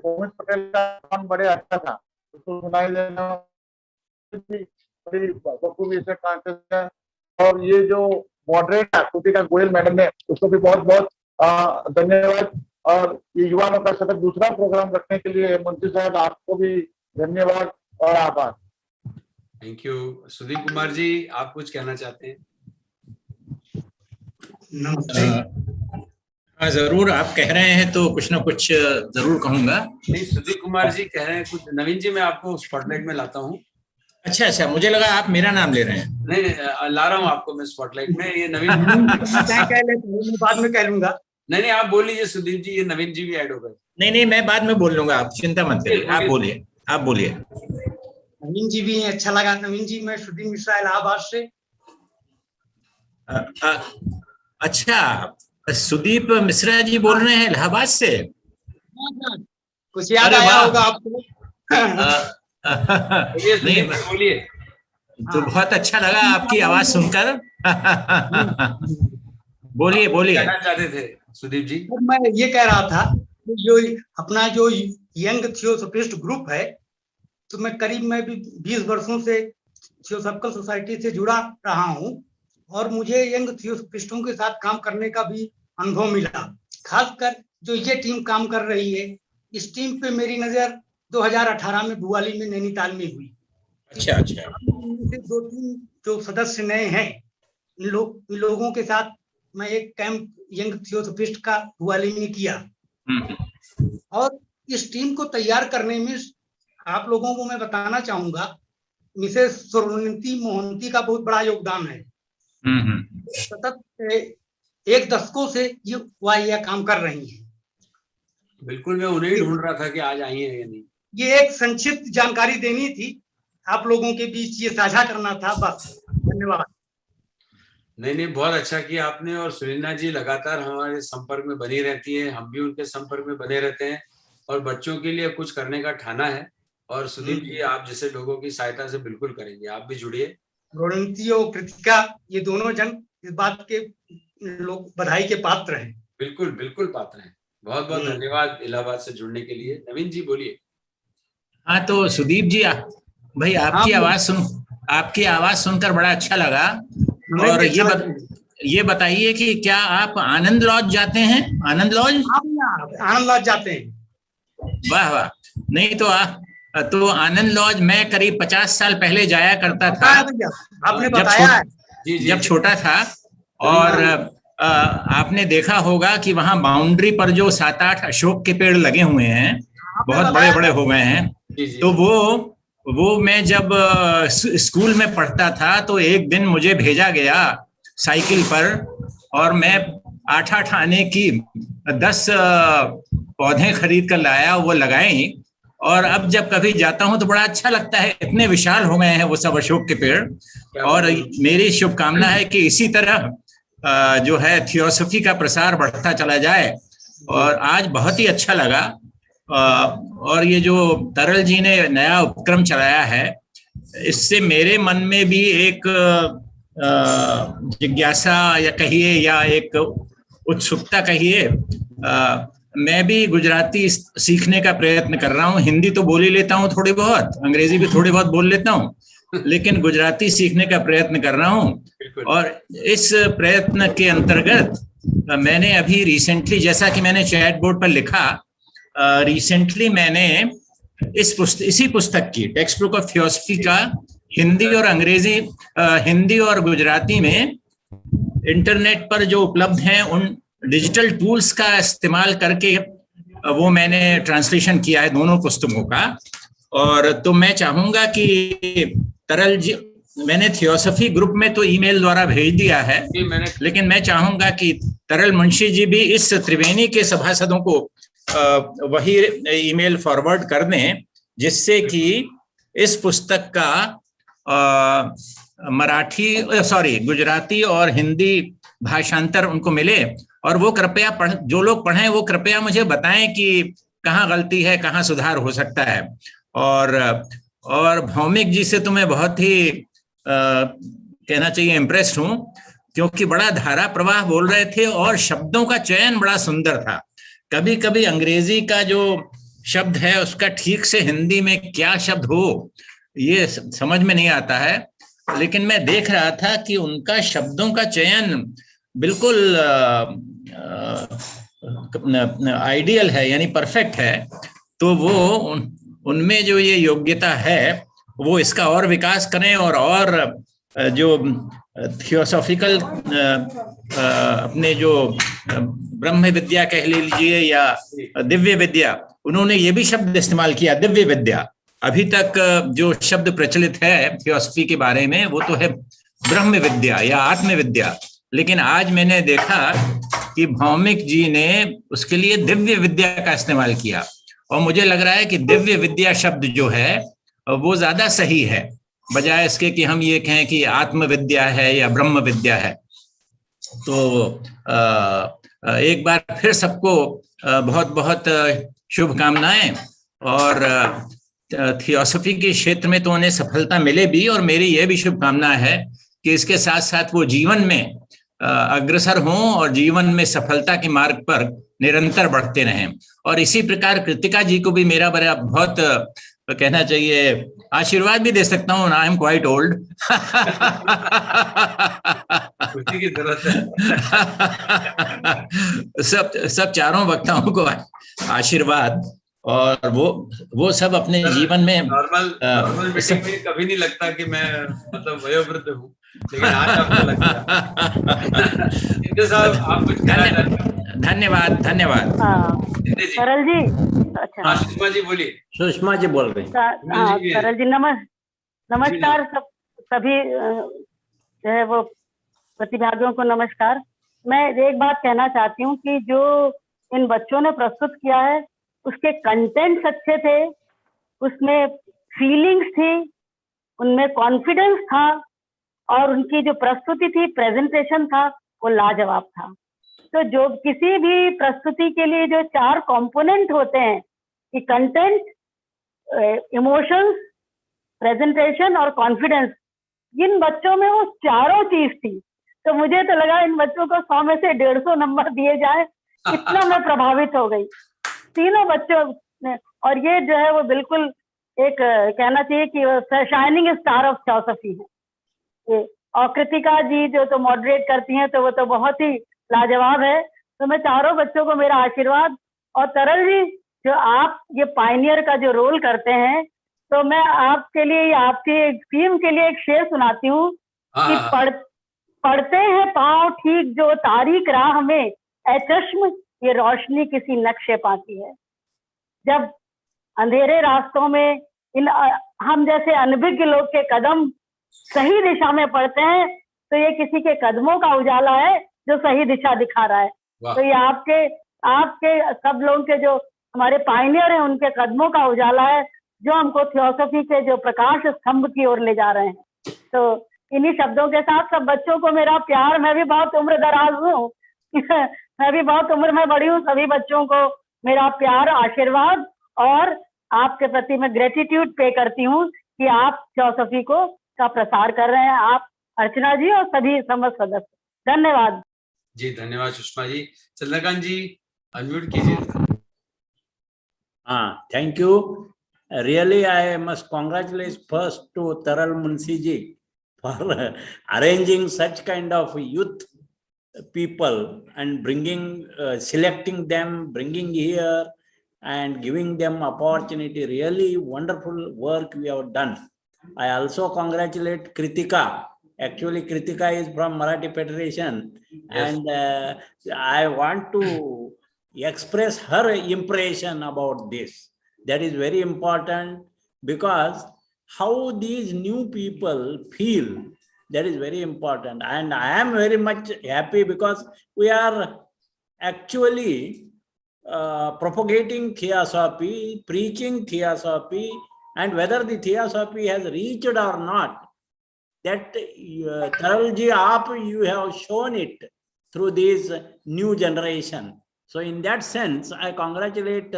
भौमिक पटेल का काम बड़े अच्छा था, उसको सुनाई देना बखूबी से है। और ये जो मॉडरेटर कृतिका गोयल मैडम ने, उसको भी बहुत बहुत धन्यवाद। और ये युवाओं का सतत दूसरा प्रोग्राम रखने के लिए मंत्री साहब आपको भी धन्यवाद और आभार। Thank you. सुदीप कुमार जी, आप कुछ कहना चाहते हैं? हाँ जरूर, आप कह रहे हैं तो कुछ ना कुछ जरूर कहूंगा। नहीं, सुदीप कुमार जी कह रहे हैं कुछ। नवीन जी, मैं आपको स्पॉटलाइट में लाता हूँ। अच्छा अच्छा, मुझे लगा आप मेरा नाम ले रहे हैं। नहीं नहीं, ला रहा हूँ आपको मैं स्पॉटलाइट में। ये नवीन बाद में कह लूंगा। नहीं, आप बोल लीजिए सुदीप जी, ये नवीन जी भी ऐड हो गए। नहीं, मैं बाद में बोल लूंगा, आप चिंता मत करिए, आप बोलिए, आप बोलिए। नवीन जी भी अच्छा लगा। नवीन जी, मैं सुदीप मिश्रा, इलाहाबाद से। अच्छा, सुदीप मिश्रा जी बोल रहे हैं इलाहाबाद से? कुछ याद आया होगा आपको? नहीं, बोलिए। तो बहुत अच्छा लगा आपकी आवाज सुनकर। बोलिए बोलिए। कहना चाहते थे सुदीप जी? मैं ये कह रहा था, जो अपना जो यंग थियोसॉफिस्ट ग्रुप है, तो मैं करीब मैं भी 20 वर्षों से थियोसॉफिकल सोसाइटी से जुड़ा रहा हूँ, और मुझे यंग थियोसॉफिस्टों के साथ काम करने का भी अनुभव मिला। खासकर जो ये टीम काम कर रही है, इस टीम पे मेरी नजर 2018 में भुआली में, नैनीताल में हुई। अच्छा अच्छा। 2-3 जो सदस्य नए हैं, इन लोगों के साथ मैं एक कैंप यंग थियोसॉफिस्ट का भुआली में किया। और इस टीम को तैयार करने में आप लोगों को मैं बताना चाहूंगा, मिसेस सुरवंती मोहंती का बहुत बड़ा योगदान है। सतत 1 दशकों से ये काम कर रही हैं। बिल्कुल, मैं उन्हें ही ढूंढ रहा था कि आज आई है या नहीं। ये एक संक्षिप्त जानकारी देनी थी आप लोगों के बीच, ये साझा करना था, बस। धन्यवाद। नहीं, बहुत अच्छा किया आपने। और सुनीना जी लगातार हमारे संपर्क में बनी रहती है, हम भी उनके संपर्क में बने रहते हैं, और बच्चों के लिए कुछ करने का ठाना है। और सुदीप जी, आप जैसे लोगों की सहायता से बिल्कुल करेंगे, आप भी जुड़िए। रोहिणी और कृतिका, ये दोनों जन इस बात के लोग बधाई के पात्र हैं। बिल्कुल बिल्कुल पात्र हैं। बहुत बहुत धन्यवाद इलाहाबाद से जुड़ने के लिए। नवीन जी बोलिए। हाँ, तो सुदीप जी, भाई आपकी आवाज सुनकर बड़ा अच्छा लगा। और ये बताइए कि क्या आप आनंद लॉज जाते हैं? आनंद लॉज? आनंद लॉज जाते हैं। वाह वाह। नहीं तो आनंद लॉज मैं करीब 50 साल पहले जाया करता था। आपने बताया जब छोटा था। और आपने देखा होगा कि वहां बाउंड्री पर जो 7-8 अशोक के पेड़ लगे हुए हैं, बहुत बड़े बड़े हो गए हैं। तो वो मैं जब स्कूल में पढ़ता था, तो एक दिन मुझे भेजा गया साइकिल पर, और मैं 8-8 आने की 10 पौधे खरीद कर लाया, वो लगाए। और अब जब कभी जाता हूं तो बड़ा अच्छा लगता है, इतने विशाल हो गए हैं वो सब अशोक के पेड़। और मेरी शुभकामना है कि इसी तरह जो है थियोसॉफी का प्रसार बढ़ता चला जाए। और आज बहुत ही अच्छा लगा। और ये जो तरल जी ने नया उपक्रम चलाया है, इससे मेरे मन में भी एक जिज्ञासा या कहिए, या एक उत्सुकता कहिए। मैं भी गुजराती सीखने का प्रयत्न कर रहा हूँ। हिंदी तो बोल ही लेता हूँ थोड़ी बहुत, अंग्रेजी भी थोड़ी बहुत बोल लेता हूँ, लेकिन गुजराती सीखने का प्रयत्न कर रहा हूँ। और इस प्रयत्न के अंतर्गत मैंने अभी रिसेंटली, जैसा कि मैंने चैट बोर्ड पर लिखा, रिसेंटली मैंने इसी पुस्तक की, टेक्स्ट बुक ऑफ थियोसॉफी का हिंदी और अंग्रेजी, हिंदी और गुजराती में इंटरनेट पर जो उपलब्ध हैं उन डिजिटल टूल्स का इस्तेमाल करके वो मैंने ट्रांसलेशन किया है दोनों पुस्तकों का। और तो मैं चाहूंगा कि तरल जी, मैंने थियोसॉफी ग्रुप में तो ईमेल द्वारा भेज दिया है, लेकिन मैं चाहूंगा कि तरल मुंशी जी भी इस त्रिवेणी के सभासदों को वही ईमेल फॉरवर्ड कर दें, जिससे कि इस पुस्तक का गुजराती और हिंदी भाषांतर उनको मिले। और वो कृपया जो लोग पढ़ें वो कृपया मुझे बताएं कि कहाँ गलती है, कहाँ सुधार हो सकता है। और और भौमिक जी से तो मैं बहुत ही कहना चाहिए इम्प्रेस्ड हूँ, क्योंकि बड़ा धारा प्रवाह बोल रहे थे और शब्दों का चयन बड़ा सुंदर था। कभी कभी अंग्रेजी का जो शब्द है उसका ठीक से हिंदी में क्या शब्द हो ये समझ में नहीं आता है, लेकिन मैं देख रहा था कि उनका शब्दों का चयन बिल्कुल आइडियल है, यानी परफेक्ट है। तो वो उनमें जो ये योग्यता है वो इसका और विकास करें और जो थियोसॉफिकल अपने जो ब्रह्म विद्या कह लीजिए या दिव्य विद्या, उन्होंने ये भी शब्द इस्तेमाल किया, दिव्य विद्या। अभी तक जो शब्द प्रचलित है थियोसॉफी के बारे में वो तो है ब्रह्म विद्या या आत्म विद्या, लेकिन आज मैंने देखा कि भौमिक जी ने उसके लिए दिव्य विद्या का इस्तेमाल किया, और मुझे लग रहा है कि दिव्य विद्या शब्द जो है वो ज्यादा सही है, बजाय इसके कि हम ये कहें कि आत्म विद्या है या ब्रह्म विद्या है। तो एक बार फिर सबको बहुत बहुत शुभकामनाएं, और थियोसॉफी के क्षेत्र में तो उन्हें सफलता मिले भी, और मेरी यह भी शुभकामना है कि इसके साथ साथ वो जीवन में अग्रसर हों और जीवन में सफलता के मार्ग पर निरंतर बढ़ते रहें। और इसी प्रकार कृतिका जी को भी मेरा बड़ा बहुत कहना चाहिए आशीर्वाद भी दे सकता हूँ, आई एम क्वाइट ओल्ड। की जरूरत है। सब चारों वक्ताओं को आशीर्वाद, और वो सब अपने जीवन में नॉर्मल मीटिंग में कभी नहीं लगता कि मैं मतलब वयोवृद्ध हूँ, लेकिन आज आपको लगता है। साहब आप कुछ धन्यवाद। सरल जी, अच्छा सुषमा जी बोलिए। सुषमा जी बोल रही हैं। सरल जी नमस्कार सभी जो है वो प्रतिभागियों को नमस्कार। मैं एक बात कहना चाहती हूँ कि जो इन बच्चों ने प्रस्तुत किया है उसके कंटेंट्स अच्छे थे, उसमें फीलिंग्स थी, उनमें कॉन्फिडेंस था, और उनकी जो प्रस्तुति थी, प्रेजेंटेशन था, वो लाजवाब था। तो जो किसी भी प्रस्तुति के लिए जो 4 कंपोनेंट होते हैं कि कंटेंट, इमोशंस, प्रेजेंटेशन और कॉन्फिडेंस, इन बच्चों में वो चारों चीज थी। तो मुझे तो लगा इन बच्चों को 100 में से 150 नंबर दिए जाए, इतना मैं प्रभावित हो गई तीनों बच्चों ने। और ये जो है वो बिल्कुल एक कहना चाहिए कि शाइनिंग स्टार ऑफ थियोसॉफी है। और कृतिका जी जो तो मॉडरेट करती हैं तो वो तो बहुत ही लाजवाब है। तो मैं चारों बच्चों को मेरा आशीर्वाद। और तरल जी जो आप ये पायनियर का जो रोल करते हैं, तो मैं आपके लिए, आपकी टीम के लिए एक शेर सुनाती हूँ कि पढ़ते हैं पाँव ठीक जो तारीख राह में, ए चश्म ये रोशनी किसी नक्शे पाती है। जब अंधेरे रास्तों में इन हम जैसे अनभिज्ञ लोग के कदम सही दिशा में पड़ते हैं, तो ये किसी के कदमों का उजाला है जो सही दिशा दिखा रहा है। तो ये आपके सब लोगों के जो हमारे पायनियर हैं उनके कदमों का उजाला है, जो हमको थियोसॉफी के जो प्रकाश स्तंभ की ओर ले जा रहे हैं। तो इन्हीं शब्दों के साथ सब बच्चों को मेरा प्यार। मैं भी बहुत उम्र दराज हूँ मैं भी बहुत उम्र में बड़ी हूँ। सभी बच्चों को मेरा प्यार, आशीर्वाद, और आपके प्रति मैं ग्रेटिट्यूड पे करती हूँ कि आप थियोसॉफी का प्रसार कर रहे हैं, आप अर्चना जी और सभी समस्त सदस्य। धन्यवाद जी। धन्यवाद सुषमा जी। चंद्रकांत जी अनम्यूट कीजिए। हाँ, thank you. Really, I must congratulate first to Taral Munshi ji for arranging such kind of youth people and bringing, selecting them, bringing here and giving them opportunity. Really wonderful work we have done. I also congratulate Kritika. Actually, Kritika is from Marathi Federation, and I want to express her impression about this. That is very important, because how these new people feel, that is very important. And I am very much happy because we are actually propagating theosophy, preaching theosophy, and whether the theosophy has reached or not, that Taralji, you have shown it through this new generation. So in that sense, I congratulate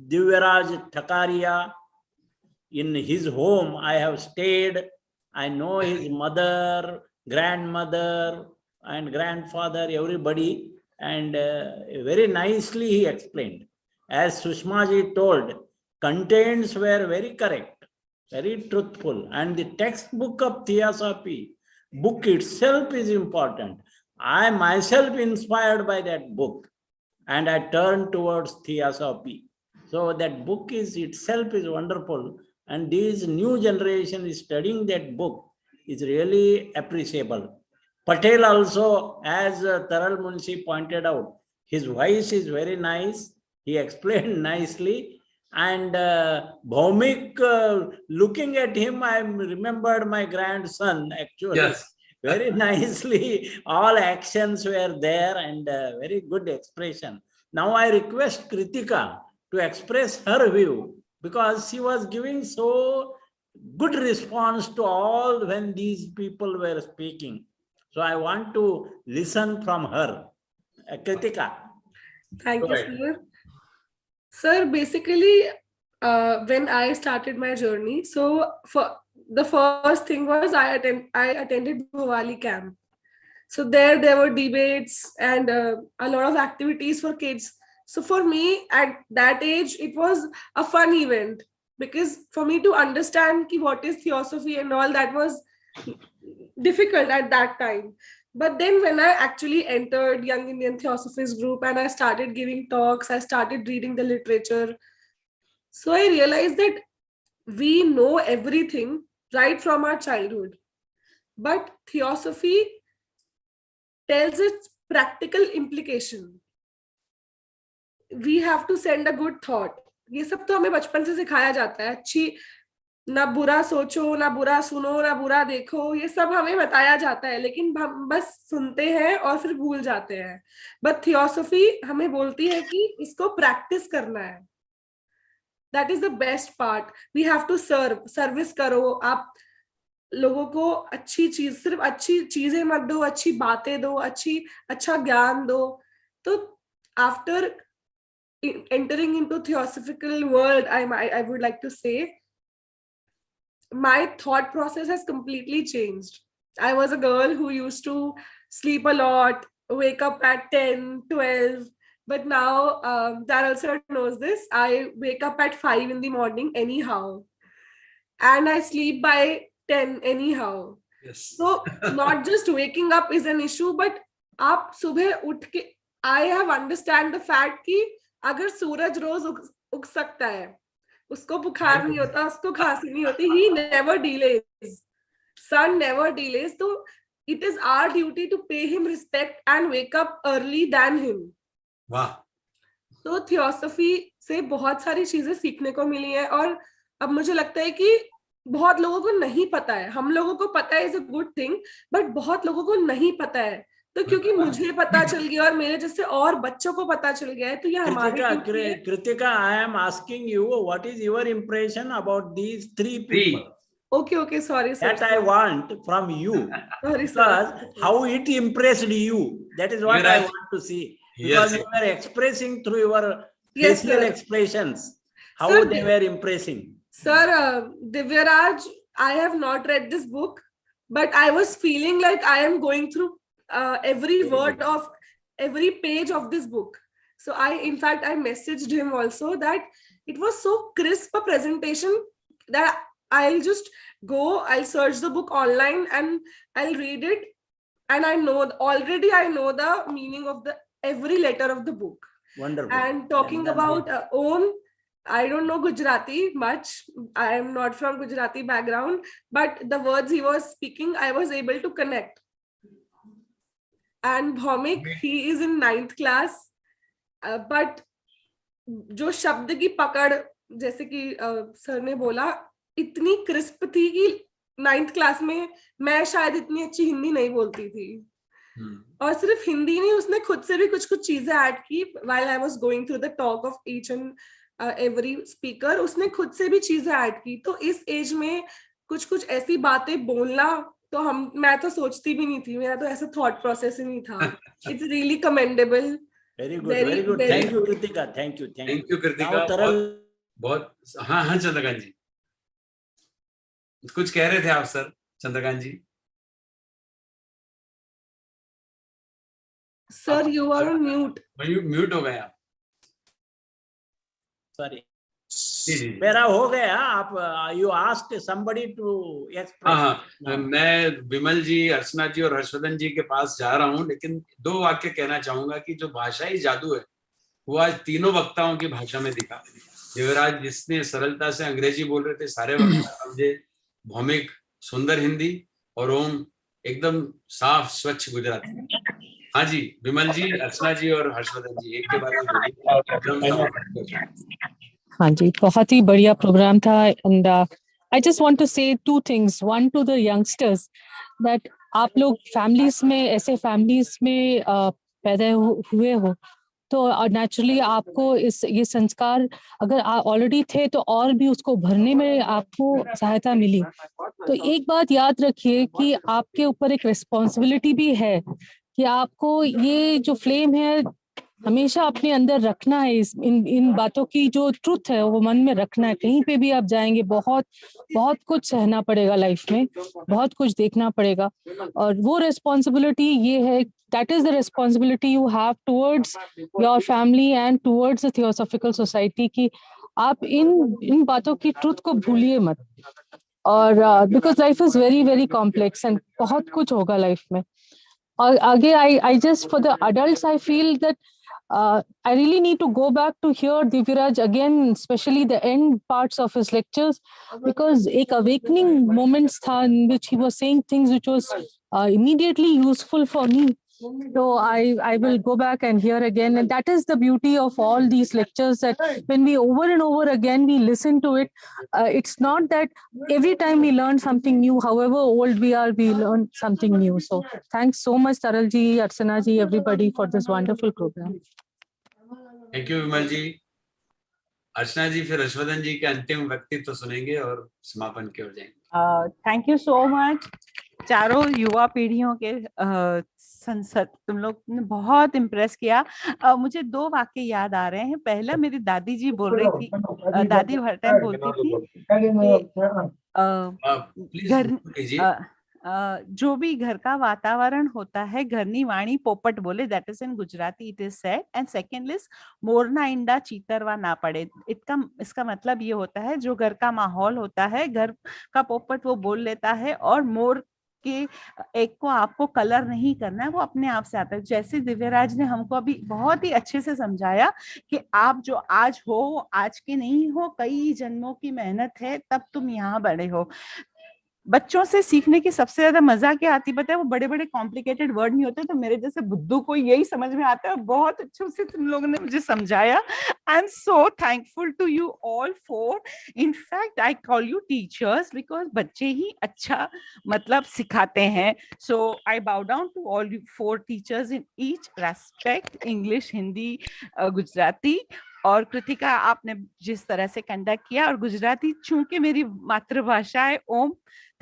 DIVYARAJ, THAKARIA, in his home. I have stayed. I know his mother, grandmother, and grandfather, everybody. And very nicely he explained. As Sushma ji told, contents were very correct, very truthful. And the textbook of Theosophy, book itself is important. I myself inspired by that book, and I turned towards Theosophy. So that book is itself is wonderful, and this new generation is studying that book is really appreciable. Patel also, as Taral Munshi pointed out, his voice is very nice. He explained nicely. And BHAUMIK, looking at him, I remembered my grandson actually. Yes. Very nicely, all actions were there, and very good expression. Now I request Kritika to express her view, because she was giving so good response to all when these people were speaking. So I want to listen from her. Kritika. Thank you, sir. Sir, basically, when I started my journey, so for the first thing was I attended Diwali camp. So there were debates and a lot of activities for kids. So for me at that age, it was a fun event, because for me to understand what is theosophy and all, that was difficult at that time. But then when I actually entered Young Indian Theosophist group and I started giving talks, I started reading the literature. So I realized that we know everything right from our childhood. But theosophy tells its practical implication. We have to send a good thought. ये सब तो हमें बचपन से सिखाया जाता है. अच्छी ना बुरा सोचो, ना बुरा सुनो, ना बुरा देखो, ये सब हमें बताया जाता है, लेकिन हम बस सुनते हैं और फिर भूल जाते हैं. बट थियोसॉफी हमें बोलती है कि इसको प्रैक्टिस करना है. That is the best part. We have to serve. Service करो. आप लोगों को अच्छी चीज, सिर्फ अच्छी चीजें मत दो, अच्छी बातें दो, अच्छा ज्ञान दो. तो after entering into theosophical world, I would like to say, my thought process has completely changed. I was a girl who used to sleep a lot, wake up at 10, 12. But now, Daryl sir knows this. I wake up at 5 in the morning anyhow. And I sleep by 10 anyhow. Yes. So not just waking up is an issue, but आप सुबह उठ के, I have understand the fact कि अगर सूरज रोज उग सकता है, उसको बुखार नहीं होता, उसको खांसी नहीं होती. He never delays. Sun never delays. So it is our duty to pay him respect and wake up early than him. वाह. तो थियोसॉफी से बहुत सारी चीजें सीखने को मिली है, और अब मुझे लगता है कि बहुत लोगों को नहीं पता है. हम लोगों को पता है is a good thing, but बहुत लोगों को नहीं पता है. तो क्योंकि मुझे पता चल गया और मेरे जैसे और बच्चों को पता चल गया है, तो ये हमारी Kritika, I am asking you, what is your impression about these three people? Okay, sorry, sir. That I want from you. Sorry, because how it impressed you, that is what I want to see. Because you were expressing through your facial expressions, how sir, they were impressing. Sir, Divyaraj, I have not read this book, but I was feeling like I am going through every word of every page of this book. So in fact, I messaged him also that it was so crisp a presentation that I'll just go, I'll search the book online and I'll read it. And I know the meaning of every letter of the book. Wonderful. And talking about Om, I don't know Gujarati much. I am not from Gujarati background, but the words he was speaking, I was able to connect. And BHAUMIK, he is in 9th class, but जो शब्द की पकड़, जैसे कि sir ने बोला, इतनी crisp थी कि 9th क्लास में मैं शायद इतनी अच्छी हिंदी नहीं बोलती थी. और सिर्फ हिंदी नहीं, उसने खुद से भी कुछ चीजें ऐड की. while I was going through the talk of each and every speaker, उसने खुद से भी चीजें ऐड की. तो इस एज में कुछ ऐसी बातें बोलना, तो मैं तो सोचती भी नहीं थी, मेरा तो ऐसा थॉट प्रोसेस ही नहीं था. It's really commendable. Very good. Thank you Kritika. Thank you Kritika. बहुत हाँ चंद्रकांत जी. कुछ कह रहे थे आप sir Chandrakant ji? Sir you are on mute. Mute हो गए आप। सॉरी, मेरा हो गया। आप you asked somebody to express. हाँ, मैं विमल जी, अर्चना जी और हर्षवर्धन जी के पास जा रहा हूँ, लेकिन 2 वाक्य कहना चाहूंगा कि जो भाषाई जादू है वो आज तीनों वक्ताओं की भाषा में दिखा। दिव्यराज जिसने सरलता से अंग्रेजी बोल रहे थे, सारे वक्ता समझे, भौमिक सुंदर हिंदी, और ओम एकदम साफ स्वच्छ गुजराती। हाँ जी, विमल जी, अर्चना जी और हर्षवर्धन जी, एक के बाद एक बोलिए। हाँ जी, बहुत ही बढ़िया प्रोग्राम था। And I just want to say 2 things. One to the youngsters, that आप लोग फैमिलीज में, ऐसे फैमिलीज में पैदा हुए हो तो नेचुरली आपको ये संस्कार अगर ऑलरेडी थे तो और भी उसको भरने में आपको सहायता मिली। तो एक बात याद रखिए कि आपके ऊपर एक रिस्पॉन्सिबिलिटी भी है कि आपको ये जो फ्लेम है हमेशा अपने अंदर रखना है। इन बातों की जो ट्रुथ है वो मन में रखना है। कहीं पे भी आप जाएंगे बहुत कुछ सहना पड़ेगा लाइफ में, बहुत कुछ देखना पड़ेगा, और वो रिस्पॉन्सिबिलिटी ये है, that is the responsibility you have towards your family and towards the theosophical society, कि आप इन बातों की ट्रुथ को भूलिए मत। और because life is very very complex and बहुत कुछ होगा लाइफ में। और आगे I just for the adults I feel that I really need to go back to hear Divyaraj again, especially the end parts of his lectures, because एक awakening moments था in which he was saying things which was immediately useful for me. So I will go back and hear again, and that is the beauty of all these lectures, that when we over and over again we listen to it, it's not that every time we learn something new, however old we are, we learn something new. So thanks so much Taral ji, Archana ji, everybody for this wonderful program. Thank you Vimal ji. Archana ji फिर हर्षवर्धन जी के अंतिम व्यक्तित्व सुनेंगे और समापन की ओर जाएंगे। Thank you so much. चारों युवा पीढ़ियों के संसद तुम लोग ने बहुत इम्प्रेस किया। मुझे 2 वाक्य याद आ रहे हैं। पहला मेरी दादी जी बोल रही थी, दादी हर टाइम बोलती थी घर जो भी घर का वातावरण होता है घरनी वाणी पोपट बोले, that is in Gujarati it is said. And second is मोरना इंडा चीतरवा ना पड़े। इसका मतलब ये होता है जो घर का माहौल होता है घर का पोपट वो बोल लेता है, और मोर के एक को आपको कलर नहीं करना है, वो अपने आप से आता है। जैसे दिव्यराज ने हमको अभी बहुत ही अच्छे से समझाया कि आप जो आज हो आज के नहीं हो, कई जन्मों की मेहनत है तब तुम यहाँ बड़े हो। बच्चों से सीखने की सबसे ज्यादा मजा क्या आती पता है, वो बड़े बड़े कॉम्प्लिकेटेड वर्ड नहीं होते, तो मेरे जैसे बुद्धू को यही समझ में आता है। बहुत अच्छे से तुम लोगों ने मुझे समझाया। I am so thankful to you all for, in fact I call you teachers because बच्चे ही अच्छा मतलब सिखाते हैं। So I bow down to all you 4 teachers in each respect, English, Hindi, Gujarati. और कृतिका आपने जिस तरह से कंडक्ट किया, और गुजराती चूंकि मेरी मातृभाषा है, Om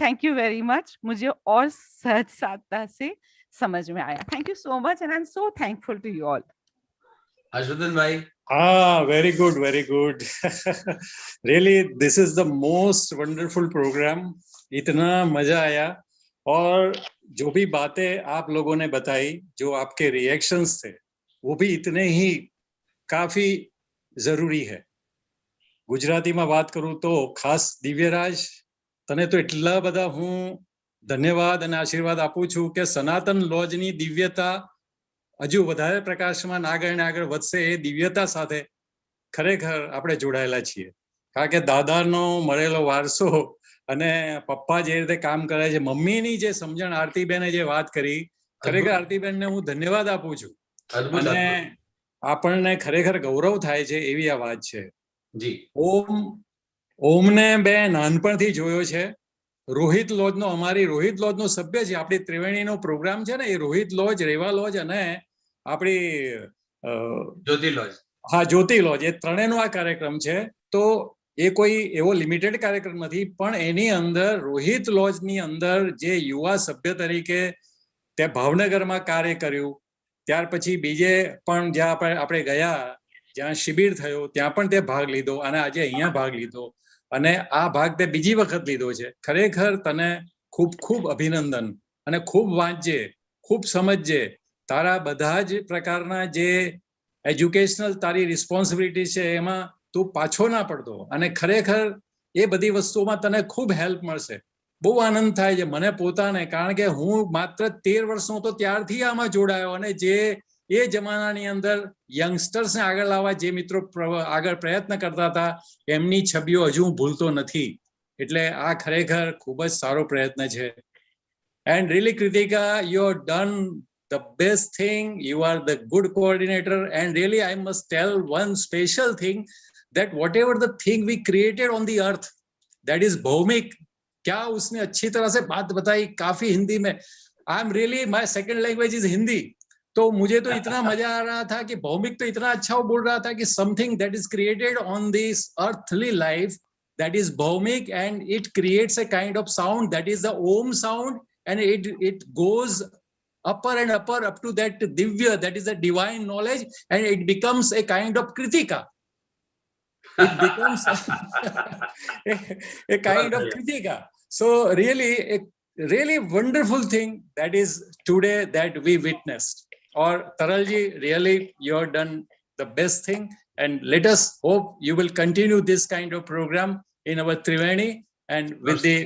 thank you very much, मुझे और सहज साधता से समझ में आया। Thank you so much and I am so thankful to you all. Harshvardhan भाई। Very good, very good. Really, this is the most wonderful program. इतना मजा आया, और जो भी बातें आप लोगों ने बताई, जो आपके रिएक्शंस थे, वो भी इतने ही काफी जरूरी है। ગુજરાતીમાં વાત કરું તો ખાસ દિવ્યરાજ તને તો એટલા બધા હું ધન્યવાદ અને આશીર્વાદ આપું છું કે સનાતન લોજની દિવ્યતા હજુ વધારે પ્રકાશમાં આગળ ને આગળ વધશે, એ દિવ્યતા સાથે ખરેખર આપણે જોડાયેલા છીએ। કારણ કે દાદાનો મળેલો વારસો અને પપ્પા જે રીતે કામ કરે છે, મમ્મીની જે સમજણ આરતીબેને જે વાત કરી, ખરેખર આરતીબેનને હું ધન્યવાદ આપું છું। અને આપણને ખરેખર ગૌરવ થાય છે એવી આ વાત છે જી। ઓમને બે નાનપણથી જોયો છે। રોહિત લોજનો, અમારી રોહિત લોજનો સભ્ય છે। આપણી ત્રિવેણીનો પ્રોગ્રામ છે ને, એ રોહિત લોજ, રેવા લોજ અને આપણી જ્યોતિ લોજ, હા જ્યોતિ લોજ, એ ત્રણેયનો આ કાર્યક્રમ છે। તો એ કોઈ એવો લિમિટેડ કાર્યક્રમ નથી, પણ એની અંદર રોહિત લોજની અંદર જે યુવા સભ્ય તરીકે તે ભાવનગરમાં કાર્ય કર્યું, ત્યાર પછી બીજે પણ જ્યાં આપણે ગયા, જ્યાં શિબિર થયો ત્યાં પણ તે ભાગ લીધો, અને આજે અહીંયા ભાગ લીધો, અને આ ભાગ તે બીજી વખત લીધો છે. ખરેખર તને ખૂબ ખૂબ અભિનંદન અને ખૂબ વાંચજે, ખૂબ સમજજે. તારા બધા જ પ્રકારના જે એજ્યુકેશનલ તારી રિસ્પોન્સિબિલિટી છે એમાં તું પાછો ના પડતો અને ખરેખર એ બધી વસ્તુઓમાં તને ખૂબ હેલ્પ મળશે. બહુ આનંદ થાય છે મને પોતાને, કારણ કે હું માત્ર 13 વર્ષનો તો ત્યારથી આમાં જોડાયો અને જે એ જમાનાની અંદર યંગસ્ટર્સને આગળ લાવવા જે મિત્રો આગળ પ્રયત્ન કરતા હતા એમની છબીઓ હજુ હું ભૂલતો નથી. એટલે આ ખરેખર ખૂબ જ સારો પ્રયત્ન છે. And really Kritika, you have done the best thing. You are the good coordinator, and really I must tell one special thing, that whatever the thing we created on the earth, that is BHAUMIK, क्या उसने अच्छी तरह से बात बताई काफी हिंदी में. I am really, my second language is Hindi, तो मुझे तो इतना मजा आ रहा था कि भौमिक तो इतना अच्छा वो बोल रहा था कि something that is created on this earthly life, that is BHAUMIK, and it creates a kind of sound that is the Om sound, and it goes upper and upper up to that Divya, that is the divine knowledge, and it becomes a kind of Kritika. It becomes a kind of Kritika. So really, a really wonderful thing that is today that we witnessed. Or Taralji, really you have done the best thing, and let us hope you will continue this kind of program in our Triveni, and with the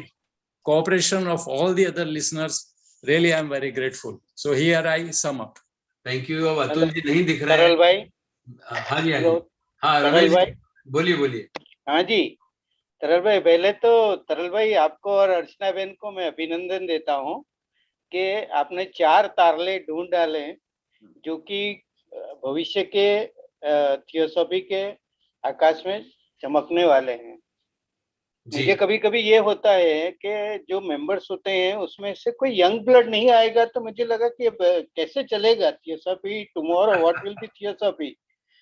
cooperation of all the other listeners. Really I am very grateful. So here I sum up. Thank you. अब अतुल जी नहीं दिख रहे हैं. तरल भाई. हाँ जी, हाँ जी. हाँ रमेश भाई, बोलिए बोलिए. हाँ जी तरल भाई, पहले तो तरल भाई आपको और अर्चना बहन को मैं अभिनंदन देता हूँ कि आपने 4 तारले ढूंढ डाले जो कि भविष्य के थियोसॉफी के आकाश में चमकने वाले हैं. मुझे कभी कभी ये होता है कि जो मेंबर्स होते हैं उसमें से कोई यंग ब्लड नहीं आएगा, तो मुझे लगा कि कैसे चलेगा theosophy, tomorrow what will be theosophy.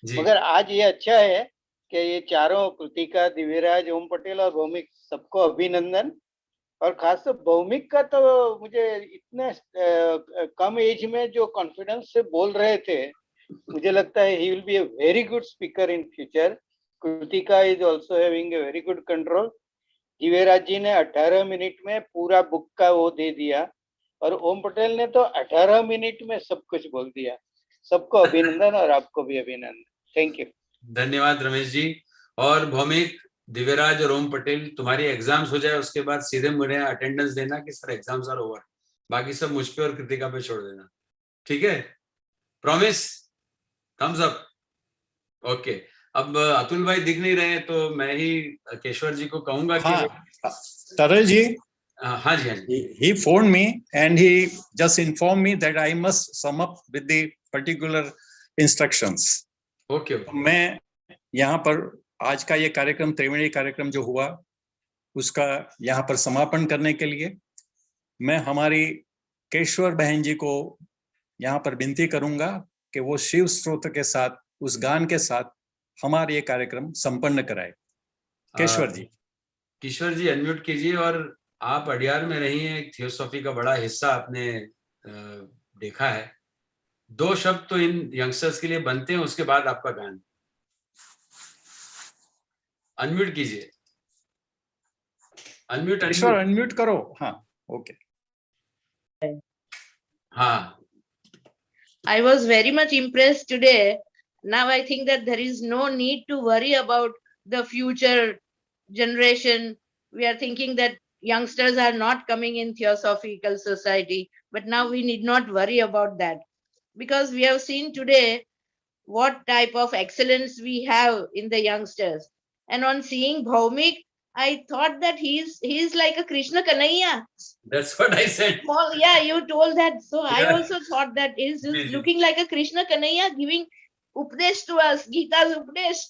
मगर आज ये अच्छा है कि ये चारों, कृतिका, दिव्यराज, ओम पटेल और भौमिक, सबको अभिनंदन. और खास तो भौमिक का तो मुझे इतने कम एज में जो कॉन्फिडेंस से बोल रहे थे, मुझे लगता है he will be a very good speaker in future. Kritika is also having a very good control. Divyaraj ji ने 18 मिनट में पूरा बुक का वो दे दिया, और ओम पटेल ने तो 18 मिनट में सब कुछ बोल दिया. सबको अभिनंदन और आपको भी अभिनंदन. Thank you. धन्यवाद रमेश जी. और भौमिक, दिव्यराज और ओम पटेल, तुम्हारी एग्जाम्स हो जाए उसके बाद सीधे मुझे अटेंडेंस देना कि सर एग्जाम्स आर ओवर. बाकी सब मुझ पे और कृतिका पे छोड़ देना, ठीक है? प्रॉमिस? Thumbs up. ओके. अब अतुल भाई दिख नहीं रहे हैं, तो मैं ही केशवर जी को कहूंगा कि तरल जी. हाँ जी, हाँ जी. He phoned me and he just informed me that I must sum up with the particular instructions. Okay. मैं यहाँ पर आज का ये कार्यक्रम, त्रिवेणी कार्यक्रम जो हुआ, उसका यहाँ पर समापन करने के लिए मैं हमारी केशवर बहन जी को यहाँ पर विनती करूंगा कि वो शिव स्तोत्र के साथ, उस गान के साथ हमारे ये कार्यक्रम संपन्न कराए. केशवर जी. केशवर जी अनम्यूट कीजिए. और आप अडियार में रही हैं, एक थियोसॉफी का बड़ा हिस्सा आपने देखा है. 2 शब्द तो इन यंगस्टर्स के लिए बनते हैं, उसके बाद आपका गान. अनम्यूट कीजिए. अनम्यूट करो. हाँ, ओके. हाँ. I was very much impressed today. Now I think that there is no need to worry about the future generation. We are thinking that youngsters are not coming in Theosophical Society, but now we need not worry about that, because we have seen today what type of excellence we have in the youngsters. And on seeing Bhaumik, I thought that he's like a Krishna Kanhaiya. That's what I said. Well, yeah, you told that. So I Yeah. also thought that he's just looking like a Krishna Kanhaiya giving Upadesh to us, Gita's Upadesh.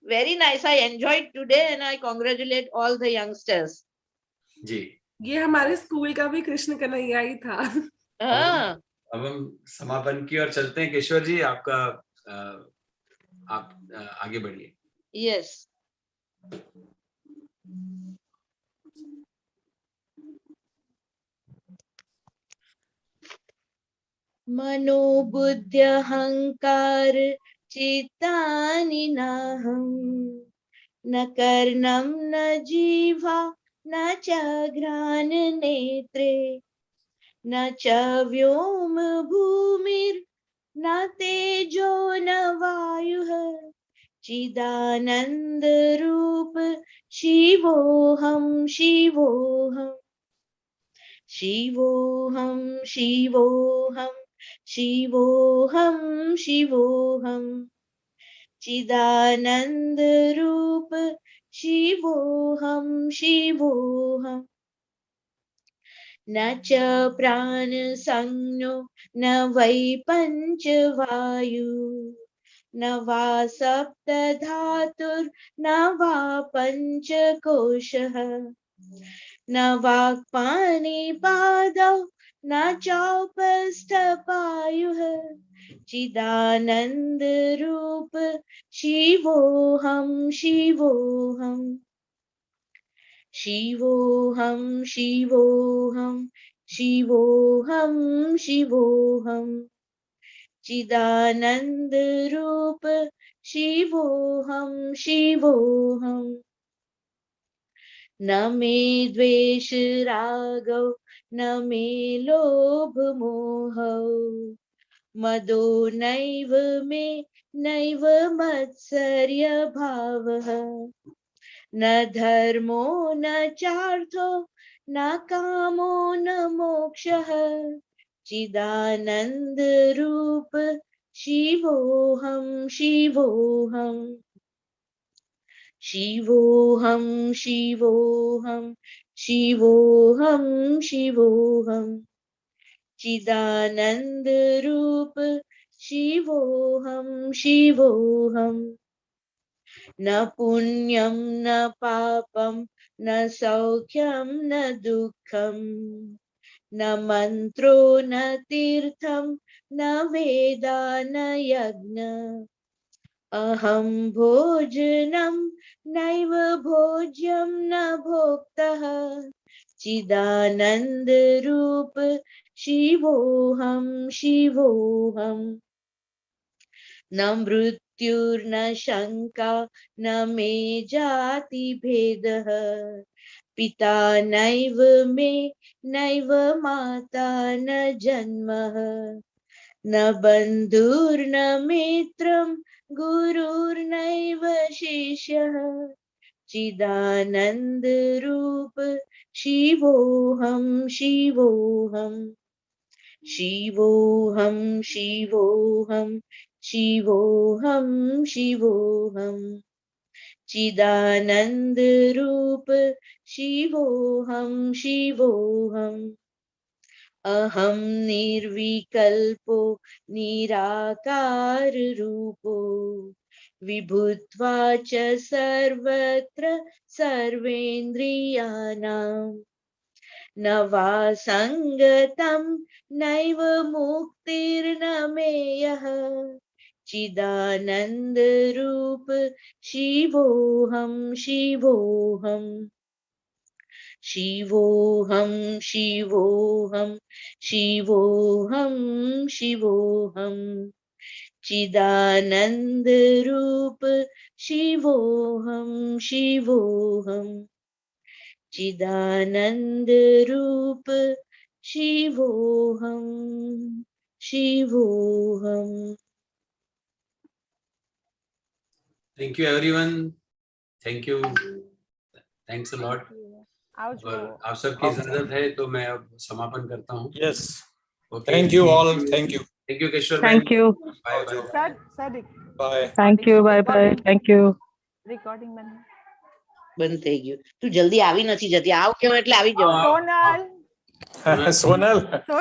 Very nice. I enjoyed today and I congratulate all the youngsters. जी. ये हमारे school का भी कृष्ण कन्हैया ही था. अब हम समापन की ओर चलते हैं. केशवर जी, आपका आप आगे बढ़िए. Yes. मनोबुद्ध्यहंकार चित्तानि नाहं न कर्णं न जिह्वा न च घ्राणनेत्रे न च व्योम भूमिर्न तेजो न वायुः चिदानंद रूप शिवोऽहं शिवोऽहम् शिवोऽहं शिवोऽहं शिवोऽहं शिवोऽहम् चिदानंद रूप शिवोऽहं शिवोऽहम् न च प्राण संज्ञो न वै पंचवायु न वा सप्त धातुर्न वा पंचकोशः न वाक्पाणिपादौ न चौपस्थपायुः चिदानंद रूप शिवोऽहं शिवोऽहम् शिवोऽहं शिवोऽहं शिवोऽहं शिवोऽहम् चिदानंद रूप शिवोऽहं शिवोऽहम् न मे द्वेष रागौ न मे लोभ मोहौ मदो नैव मे नैव मत्सर्य भावः न धर्मो न चार्थो न कामो न मोक्षः चिदानंद रूप शिवोऽहं शिवोऽहम् शिवोऽहं शिवोऽहं शिवोऽहं शिवोऽहम् चिदानंद रूप शिवोऽहं शिवोऽहम् न पुण्यं न पापं न सौख्यं न दुःखं न मंत्रो न तीर्थं न वेदा न यज्ञ अहं भोजनं नैव भोज्यं न भोक्तः चिदानंद रूप शिवोऽहं शिवोऽहम् न मृत्युर्न शंका न मे जाति भेदः पिता नैव मे नैव माता न जन्मः न बन्धुर्न मित्रं गुरुर्नैव शिष्यः चिदानंद रूप शिवोऽहं शिवोऽहम् शिवोऽहं शिवोऽहं शिवोऽहं शिवोऽहम् चिदानंद रूप शिवोऽहं शिवोऽहम् अहं निर्विकल्पो निराकार रूपो विभुत्वा च सर्वत्र सर्वेन्द्रियाणां न वा संगतं नैव मुक्तिर्न मेयः चिदानंद रूप शिवोऽहं शिवोऽहम् शिवोऽहं शिवोऽहं शिवोऽहं शिवोऽहम् चिदानंद रूप शिवोऽहं शिवोऽहम् चिदानंद रूप शिवोऽहं शिवोऽहम्। Thank you everyone, thank you, thanks a lot. और आप सबकी इजाजत है तो मैं अब समापन करता हूँ। Yes, thank you all, thank you, thank you Keshav, thank you, bye bye, bye, thank you, bye bye, thank you. Recording બંધ થઈ ગયું. તું જલ્દી આવી નથી જતી, આવ કેમ એટલે આવી જવાનું. સોનલ સોનલ